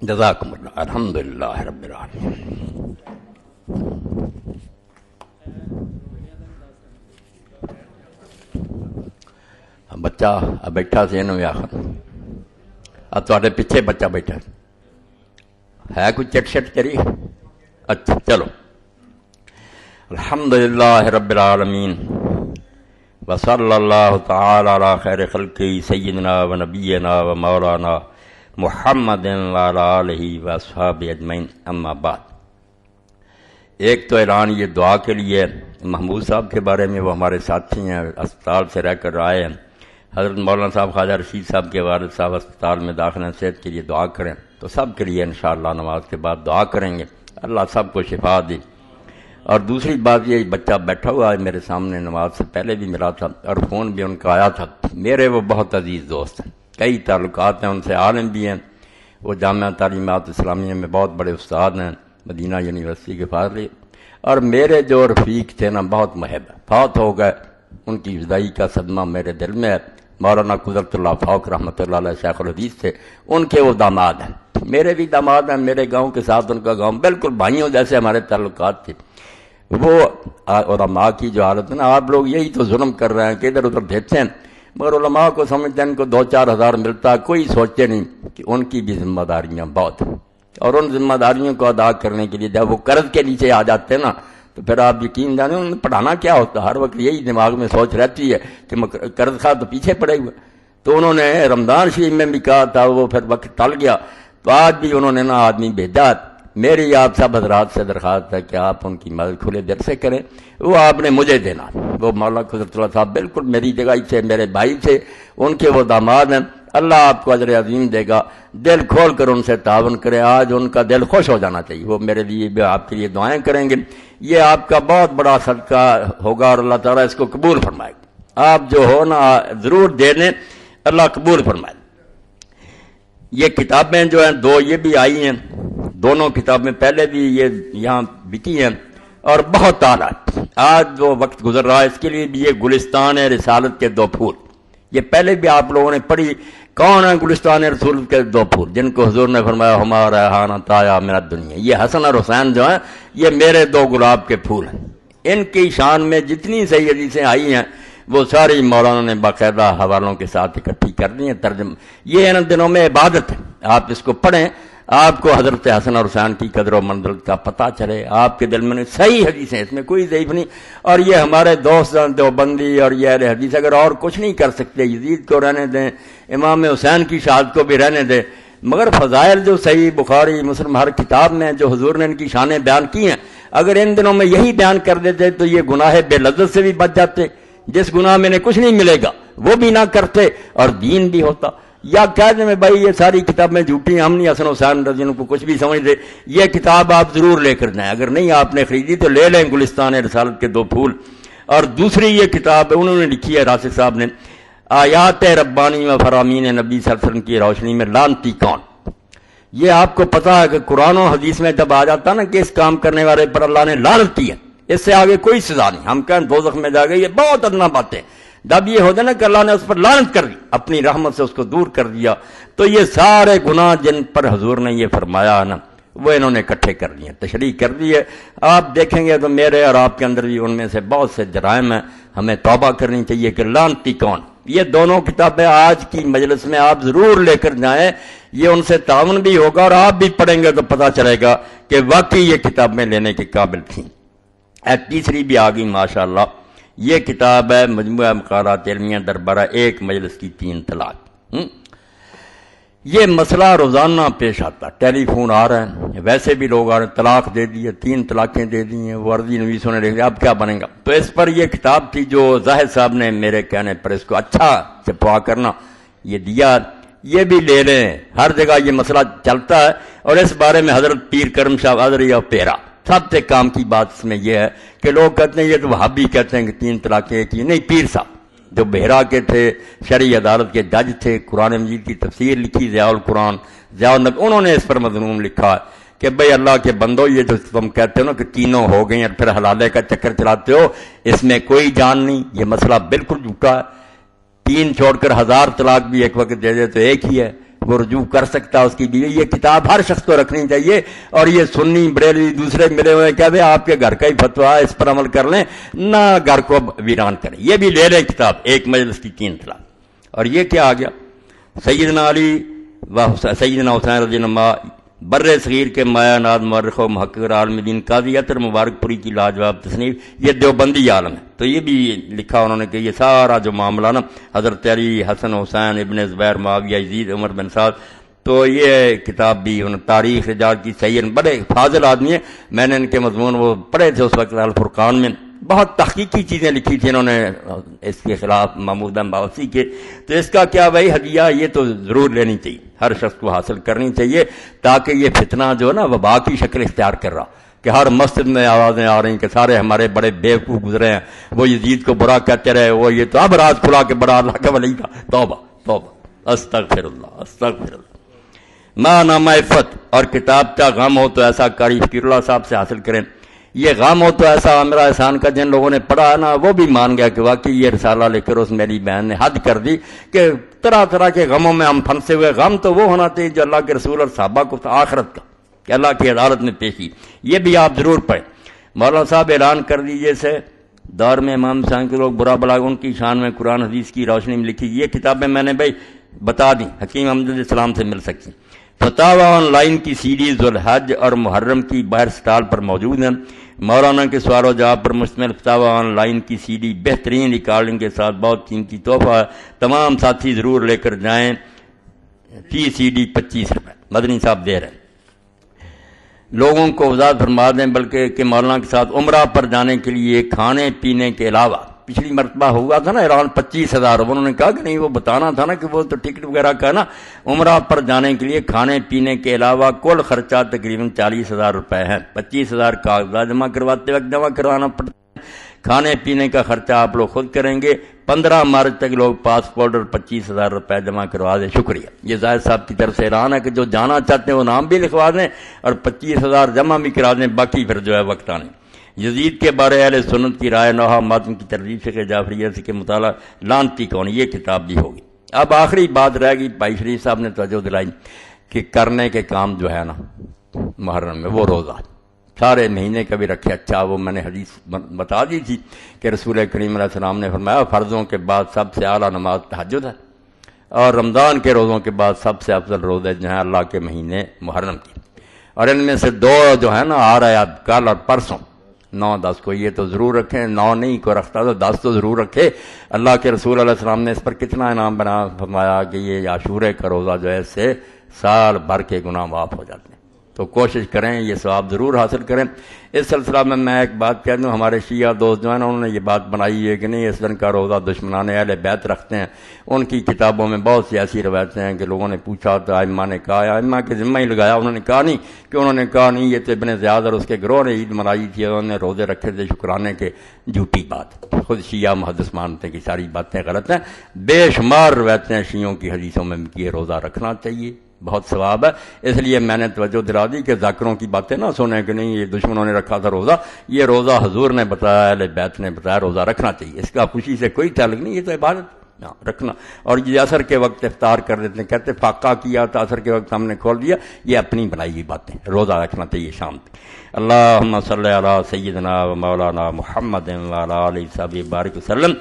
جزاکم اللہ. الحمدللہ رب العالمین. بچہ بیٹھا سی انہوں آخر اب تے پیچھے بچہ بیٹھا ہے کوئی چٹ شٹ کری. اچھا چلو. الحمدللہ رب العالمین وصلی اللہ تعالی علی خیر خلقہ سیدنا و نبینا و مولانا محمد وعلی آلہ واصحابہ اجمعین. اما بعد، ایک تو اعلان یہ دعا کے لیے محمود صاحب کے بارے میں، وہ ہمارے ساتھی ہیں، اسپتال سے رہ کر آئے ہیں. حضرت مولانا صاحب خواجہ رشید صاحب کے والد صاحب اسپتال میں داخل ہیں، صحت کے لیے دعا کریں. تو سب کے لیے انشاءاللہ نماز کے بعد دعا کریں گے، اللہ سب کو شفا دے. اور دوسری بات یہ، بچہ بیٹھا ہوا ہے میرے سامنے، نماز سے پہلے بھی ملا تھا اور فون بھی ان کا آیا تھا. میرے وہ بہت عزیز دوست ہیں، کئی تعلقات ہیں ان سے، عالم بھی ہیں. وہ جامعہ تعلیمات اسلامیہ میں بہت بڑے استاد ہیں، مدینہ یونیورسٹی کے فاضل. اور میرے جو رفیق تھے نا، بہت محب، فوت ہو گئے. ان کی جدائی کا صدمہ میرے دل میں ہے. مولانا قدرت اللہ فوق رحمۃ اللہ علیہ شیخ الحدیث تھے، ان کے وہ داماد ہیں، میرے بھی داماد ہیں، میرے گاؤں کے ساتھ ان کا گاؤں بالکل بھائیوں جیسے ہمارے تعلقات تھے۔ وہ علماء کی جو حالت ہے نا، آپ لوگ یہی تو ظلم کر رہے ہیں کہ ادھر ادھر دیتے ہیں، مگر علماء کو سمجھتے ہیں ان کو 2-4 ہزار ملتا، کوئی سوچتے نہیں کہ ان کی بھی ذمہ داریاں بہت ہیں، اور ان ذمہ داریوں کو ادا کرنے کے لیے جب وہ قرض کے نیچے آ جاتے ہیں نا، تو پھر آپ یقین جانیں انہیں پڑھانا کیا ہوتا، ہر وقت یہی دماغ میں سوچ رہتی ہے کہ قرض خواہ تو پیچھے پڑے ہوئے۔ تو انہوں نے رمضان شریف میں بھی کہا تھا، وہ پھر وقت ٹل گیا، تو آج بھی انہوں نے نا آدمی بھیجا۔ میری آپ سب حضرات سے درخواست ہے کہ آپ ان کی مدد کھلے دل سے کریں، وہ آپ نے مجھے دینا۔ وہ مولانا قدرت اللہ صاحب بالکل میری جگہ سے، میرے بھائی سے، ان کے وہ داماد ہیں، اللہ آپ کو اجر عظیم دے گا، دل کھول کر ان سے تعاون کرے، آج ان کا دل خوش ہو جانا چاہیے، وہ میرے لیے بھی آپ کے لیے دعائیں کریں گے، یہ آپ کا بہت بڑا صدقہ ہوگا اور اللہ تعالیٰ اس کو قبول فرمائے گا۔ آپ جو ہو نا ضرور دے دیں، اللہ قبول فرمائے۔ یہ کتابیں جو ہیں 2 یہ بھی آئی ہیں، دونوں کتابیں پہلے بھی یہ یہاں بکی ہیں اور بہت اعلیٰ۔ آج جو وقت گزر رہا ہے اس کے لیے بھی یہ گلستان رسالت کے 2 پھول، یہ پہلے بھی آپ لوگوں نے پڑھی۔ کون ہے گلستان رسول کے 2 پھول؟ جن کو حضور نے فرمایا ہمارا ریحانہ طایا میرا دنیا، یہ حسن اور حسین جو ہیں یہ میرے 2 گلاب کے پھول ہیں۔ ان کی شان میں جتنی صحیح حدیثیں آئی ہیں وہ ساری مولانا نے باقاعدہ حوالوں کے ساتھ اکٹھی کر دی ہیں، ترجمہ۔ یہ ان دنوں میں عبادت ہے، آپ اس کو پڑھیں، آپ کو حضرت حسن اور حسین کی قدر و منزلت کا پتہ چلے، آپ کے دل میں صحیح حدیثیں، اس میں کوئی ضعیف نہیں۔ اور یہ ہمارے دوست دیوبندی اور یہ اہل حدیث اگر اور کچھ نہیں کر سکتے، یزید کو رہنے دیں، امام حسین کی شہادت کو بھی رہنے دیں، مگر فضائل جو صحیح بخاری مسلم ہر کتاب میں جو حضور نے ان کی شانیں بیان کی ہیں، اگر ان دنوں میں یہی بیان کر دیتے تو یہ گناہ بے لذت سے بھی بچ جاتے، جس گناہ میں نے کچھ نہیں ملے گا وہ بھی نہ کرتے اور دین بھی ہوتا۔ یا کہہ دیں میں بھائی یہ ساری کتابیں جھوٹی ہیں، ہم نہیں حسن حسین رضی اللہ عنہ کو کچھ بھی سمجھتے، یہ کتاب آپ ضرور لے کر جائیں، اگر نہیں آپ نے خریدی تو لے لیں، گلستان رسالت کے 2 پھول۔ اور دوسری یہ کتاب انہوں نے لکھی ہے راشد صاحب نے، آیات ربانی و فرامین نبی صلی اللہ علیہ وسلم کی روشنی میں لعنتی کون۔ یہ آپ کو پتا ہے کہ قرآن و حدیث میں جب آ جاتا نا کہ اس کام کرنے والے پر اللہ نے لعنت کی ہے، اس سے آگے کوئی سزا نہیں، ہم کہیں دوزخ میں جا گئے، یہ بہت ادنا باتیں۔ جب یہ ہوتا نا کہ اللہ نے اس پر لعنت کر دی، اپنی رحمت سے اس کو دور کر دیا، تو یہ سارے گناہ جن پر حضور نے یہ فرمایا نا وہ انہوں نے اکٹھے کر لیے، تشریح کر دی ہے۔ آپ دیکھیں گے تو میرے اور آپ کے اندر بھی ان میں سے بہت سے جرائم ہیں، ہمیں توبہ کرنی چاہیے کہ لعنتی کون۔ یہ دونوں کتابیں آج کی مجلس میں آپ ضرور لے کر جائیں، یہ ان سے تعاون بھی ہوگا اور آپ بھی پڑھیں گے تو پتہ چلے گا کہ واقعی یہ کتابیں لینے کے قابل تھیں۔ تیسری بھی آ گئی ماشاءاللہ، یہ کتاب ہے مجموعہ مقالات علمیہ دربارہ ایک مجلس کی 3 طلاق۔ یہ مسئلہ روزانہ پیش آتا، ٹیلی فون آ رہا ہے، ویسے بھی لوگ آ رہے ہیں، طلاق دے دی ہے، 3 طلاقیں دے دی ہیں، وہ عرضی نویسوں نے لکھ دیا، اب کیا بنے گا؟ تو اس پر یہ کتاب تھی جو زاہد صاحب نے میرے کہنے پر اس کو اچھا چھپوا کرنا یہ دیا، یہ بھی لے لیں، ہر جگہ یہ مسئلہ چلتا ہے۔ اور اس بارے میں حضرت پیر کرم شاہ قادری اور پیرا سب سے کام کی بات اس میں یہ ہے کہ لوگ کہتے ہیں یہ تو وہابی کہتے ہیں کہ 3 طلاقیں کی، نہیں، پیر صاحب جو بحیرہ کے تھے، شرعی عدالت کے جج تھے، قرآن مجید کی تفسیر لکھی ضیاء القرآن، ضیاء النبی، انہوں نے اس پر مضمون لکھا ہے کہ بھئی اللہ کے بندو، یہ جو تم کہتے ہو نا کہ تینوں ہو گئیں اور پھر حلالے کا چکر چلاتے ہو، اس میں کوئی جان نہیں، یہ مسئلہ بالکل جھوٹا ہے۔ 3 چھوڑ کر 1000 طلاق بھی ایک وقت دے دے تو ایک ہی ہے، وہ رجوع کر سکتا اس کی بیوی۔ یہ کتاب ہر شخص کو رکھنی چاہیے، اور یہ سنی بریلوی دوسرے ملے ہوئے کہتے ہیں آپ کے گھر کا ہی فتویٰ ہے، اس پر عمل کر لیں، نہ گھر کو ویران کریں۔ یہ بھی لے لیں کتاب، ایک مجلس کی 3 طلاق۔ اور یہ کیا آ گیا، سیدنا علی و سیدنا حسین رضی اللہ عنہ بر صغیر کے مایا ناز مورخ و محقق عالم دین قاضی عطر مبارک پوری کی لاجواب تصنیف، یہ دیوبندی عالم ہے، تو یہ بھی لکھا انہوں نے کہ یہ سارا جو معاملہ نا حضرت علی، حسن حسین، ابن زبیر، معاویہ، یزید، عمر بن سعد، تو یہ کتاب بھی ان تاریخ رجال کی صحیح، بڑے فاضل آدمی ہیں، میں نے ان کے مضمون وہ پڑھے تھے اس وقت الفرقان میں، بہت تحقیقی چیزیں لکھی تھی انہوں نے اس کے خلاف محمود باوسی کے۔ تو اس کا کیا بھائی ہدیہ، یہ تو ضرور لینی چاہیے، ہر شخص کو حاصل کرنی چاہیے، تاکہ یہ فتنہ جو ہے نا وبا کی شکل اختیار کر رہا کہ ہر مسجد میں آوازیں آ رہی ہیں کہ سارے ہمارے بڑے بیوقوف گزرے ہیں، وہ یزید کو برا کہتے رہے، وہ یہ تو اب راز کھلا کے بڑا اللہ کا ولی تھا۔ توبہ توبہ، استغفر اللہ استغفر اللہ۔ ماں نامہ عفت اور کتاب کا غم ہو تو ایسا قاری فقیر اللہ صاحب سے حاصل کریں۔ یہ غم ہو تو ایسا عامرہ احسان کا جن لوگوں نے پڑھا ہے نا وہ بھی مان گیا کہ واقعی یہ رسالہ لے کر اس میری بہن نے حد کر دی کہ طرح طرح کے غموں میں ہم پھنسے ہوئے. غم تو وہ ہونا چاہیے جو اللہ کے رسول اور صحابہ کو آخرت کا کہ اللہ کی عدالت میں پیشی. یہ بھی آپ ضرور پڑھیں. مولانا صاحب اعلان کر دیجئے سے دور میں امام حسین کے لوگ برا بلا ان کی شان میں قرآن حدیث کی روشنی میں لکھی. یہ کتابیں میں نے بھائی بتا دیں حکیم احمد السلام سے مل سکتی. فتاوی آن لائن کی سیریز ذوالحج اور محرم کی باہر سٹال پر موجود ہیں. مولانا کے سوال و جواب پر مشتمل فتاوی آن لائن کی سی ڈی بہترین ریکارڈنگ کے ساتھ بہت قیمتی تحفہ ہے. تمام ساتھی ضرور لے کر جائیں. فی سی ڈی 25 روپے مدنی صاحب دے رہے ہیں. لوگوں کو وضاحت فرما دیں بلکہ کہ مولانا کے ساتھ عمرہ پر جانے کے لیے کھانے پینے کے علاوہ پچھلی مرتبہ ہوا تھا نا ایران 25,000. انہوں نے کہا کہ نہیں وہ بتانا تھا نا کہ وہ تو ٹکٹ وغیرہ کا نا عمرہ پر جانے کے لیے کھانے پینے کے علاوہ کل خرچہ تقریباً 40,000 روپے ہے. 25,000 کاغذات جمع کرواتے وقت جمع کروانا پڑتا ہے. کھانے پینے کا خرچہ آپ لوگ خود کریں گے. 15 مارچ تک لوگ پاسپورٹ اور 25,000 روپے جمع کروا دیں. شکریہ. یہ زاہد صاحب کی طرف سے اعلان ہے کہ جو جانا چاہتے ہیں وہ نام بھی لکھوا دیں اور 25,000 جمع بھی کرا دیں. باقی پھر جو ہے وقت آنے. یزید کے بارے اہل سنت کی رائے نوحہ ماتم کی ترغیب سے جعفریہ سے کے مطالعہ لانتی کون یہ کتاب بھی ہوگی. اب آخری بات رہ گئی. بھائی شریف صاحب نے توجہ دلائی کہ کرنے کے کام جو ہے نا محرم میں وہ روزہ سارے مہینے کا بھی رکھے. اچھا وہ میں نے حدیث بتا دی تھی کہ رسول کریم علیہ السلام نے فرمایا فرضوں کے بعد سب سے اعلیٰ نماز تہجد ہے اور رمضان کے روزوں کے بعد سب سے افضل روزے جو ہیں اللہ کے مہینے محرم کی. اور ان میں سے 2 جو ہے نا آ رہا ہے کل اور پرسوں 9-10 کو یہ تو ضرور رکھیں. 9 نہیں کو رکھتا تو 10 تو ضرور رکھے. اللہ کے رسول علیہ السلام نے اس پر کتنا انعام بنا فرمایا کہ یہ عاشورے کا روزہ جو ہے اس سے سال بھر کے گناہ معاف ہو جاتے ہیں. تو کوشش کریں یہ ثواب ضرور حاصل کریں. اس سلسلہ میں ایک بات کہہ دوں. ہمارے شیعہ دوست جو ہیں نا انہوں نے یہ بات بنائی ہے کہ نہیں اس دن کا روزہ دشمنان اہل بیت رکھتے ہیں. ان کی کتابوں میں بہت سی ایسی روایتیں ہیں کہ لوگوں نے پوچھا تو ائمہ نے کہا ائمہ کے ذمہ ہی لگایا. انہوں نے کہا نہیں کہ انہوں نے کہا نہیں یہ تو ابن زیاد اور اس کے گروہ نے عید منائی تھی انہوں نے روزے رکھے تھے شکرانے کے. جھوٹی بات. خود شیعہ محدث مانتے کہ ساری باتیں غلط ہیں. بے شمار روایتیں شیعوں کی حدیثوں میں کہ یہ روزہ رکھنا چاہیے بہت ثواب ہے. اس لیے میں نے توجہ دلا دی کہ ذاکروں کی باتیں نہ سنیں کہ نہیں یہ دشمنوں نے رکھا تھا روزہ. یہ روزہ حضور نے بتایا اہل بیت نے بتایا روزہ رکھنا چاہیے. اس کا خوشی سے کوئی تعلق نہیں. یہ تو عبادت رکھنا. اور یہ عصر کے وقت افطار کر دیتے ہیں کہتے فاقہ کیا تو عصر کے وقت ہم نے کھول دیا. یہ اپنی بنائی ہوئی باتیں. روزہ رکھنا چاہیے شام تک. اللہم صلی علی سیدنا و مولانا محمد و علی آلہ وصحبہ بارک وسلم.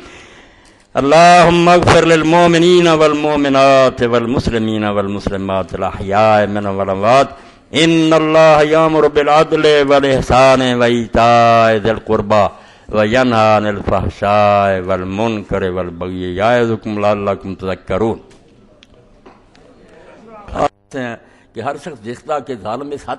اللهم اغفر للمؤمنين والمؤمنات والمسلمين والمسلمات الأحياء منهم والأموات. إن الله يأمر بالعدل والإحسان وإيتاء ذي القربى وينهى عن الفحشاء والمنكر والبغي يعظكم لعلكم تذكرون. کہ ہر شخص جس طرح کے ظالم اس حد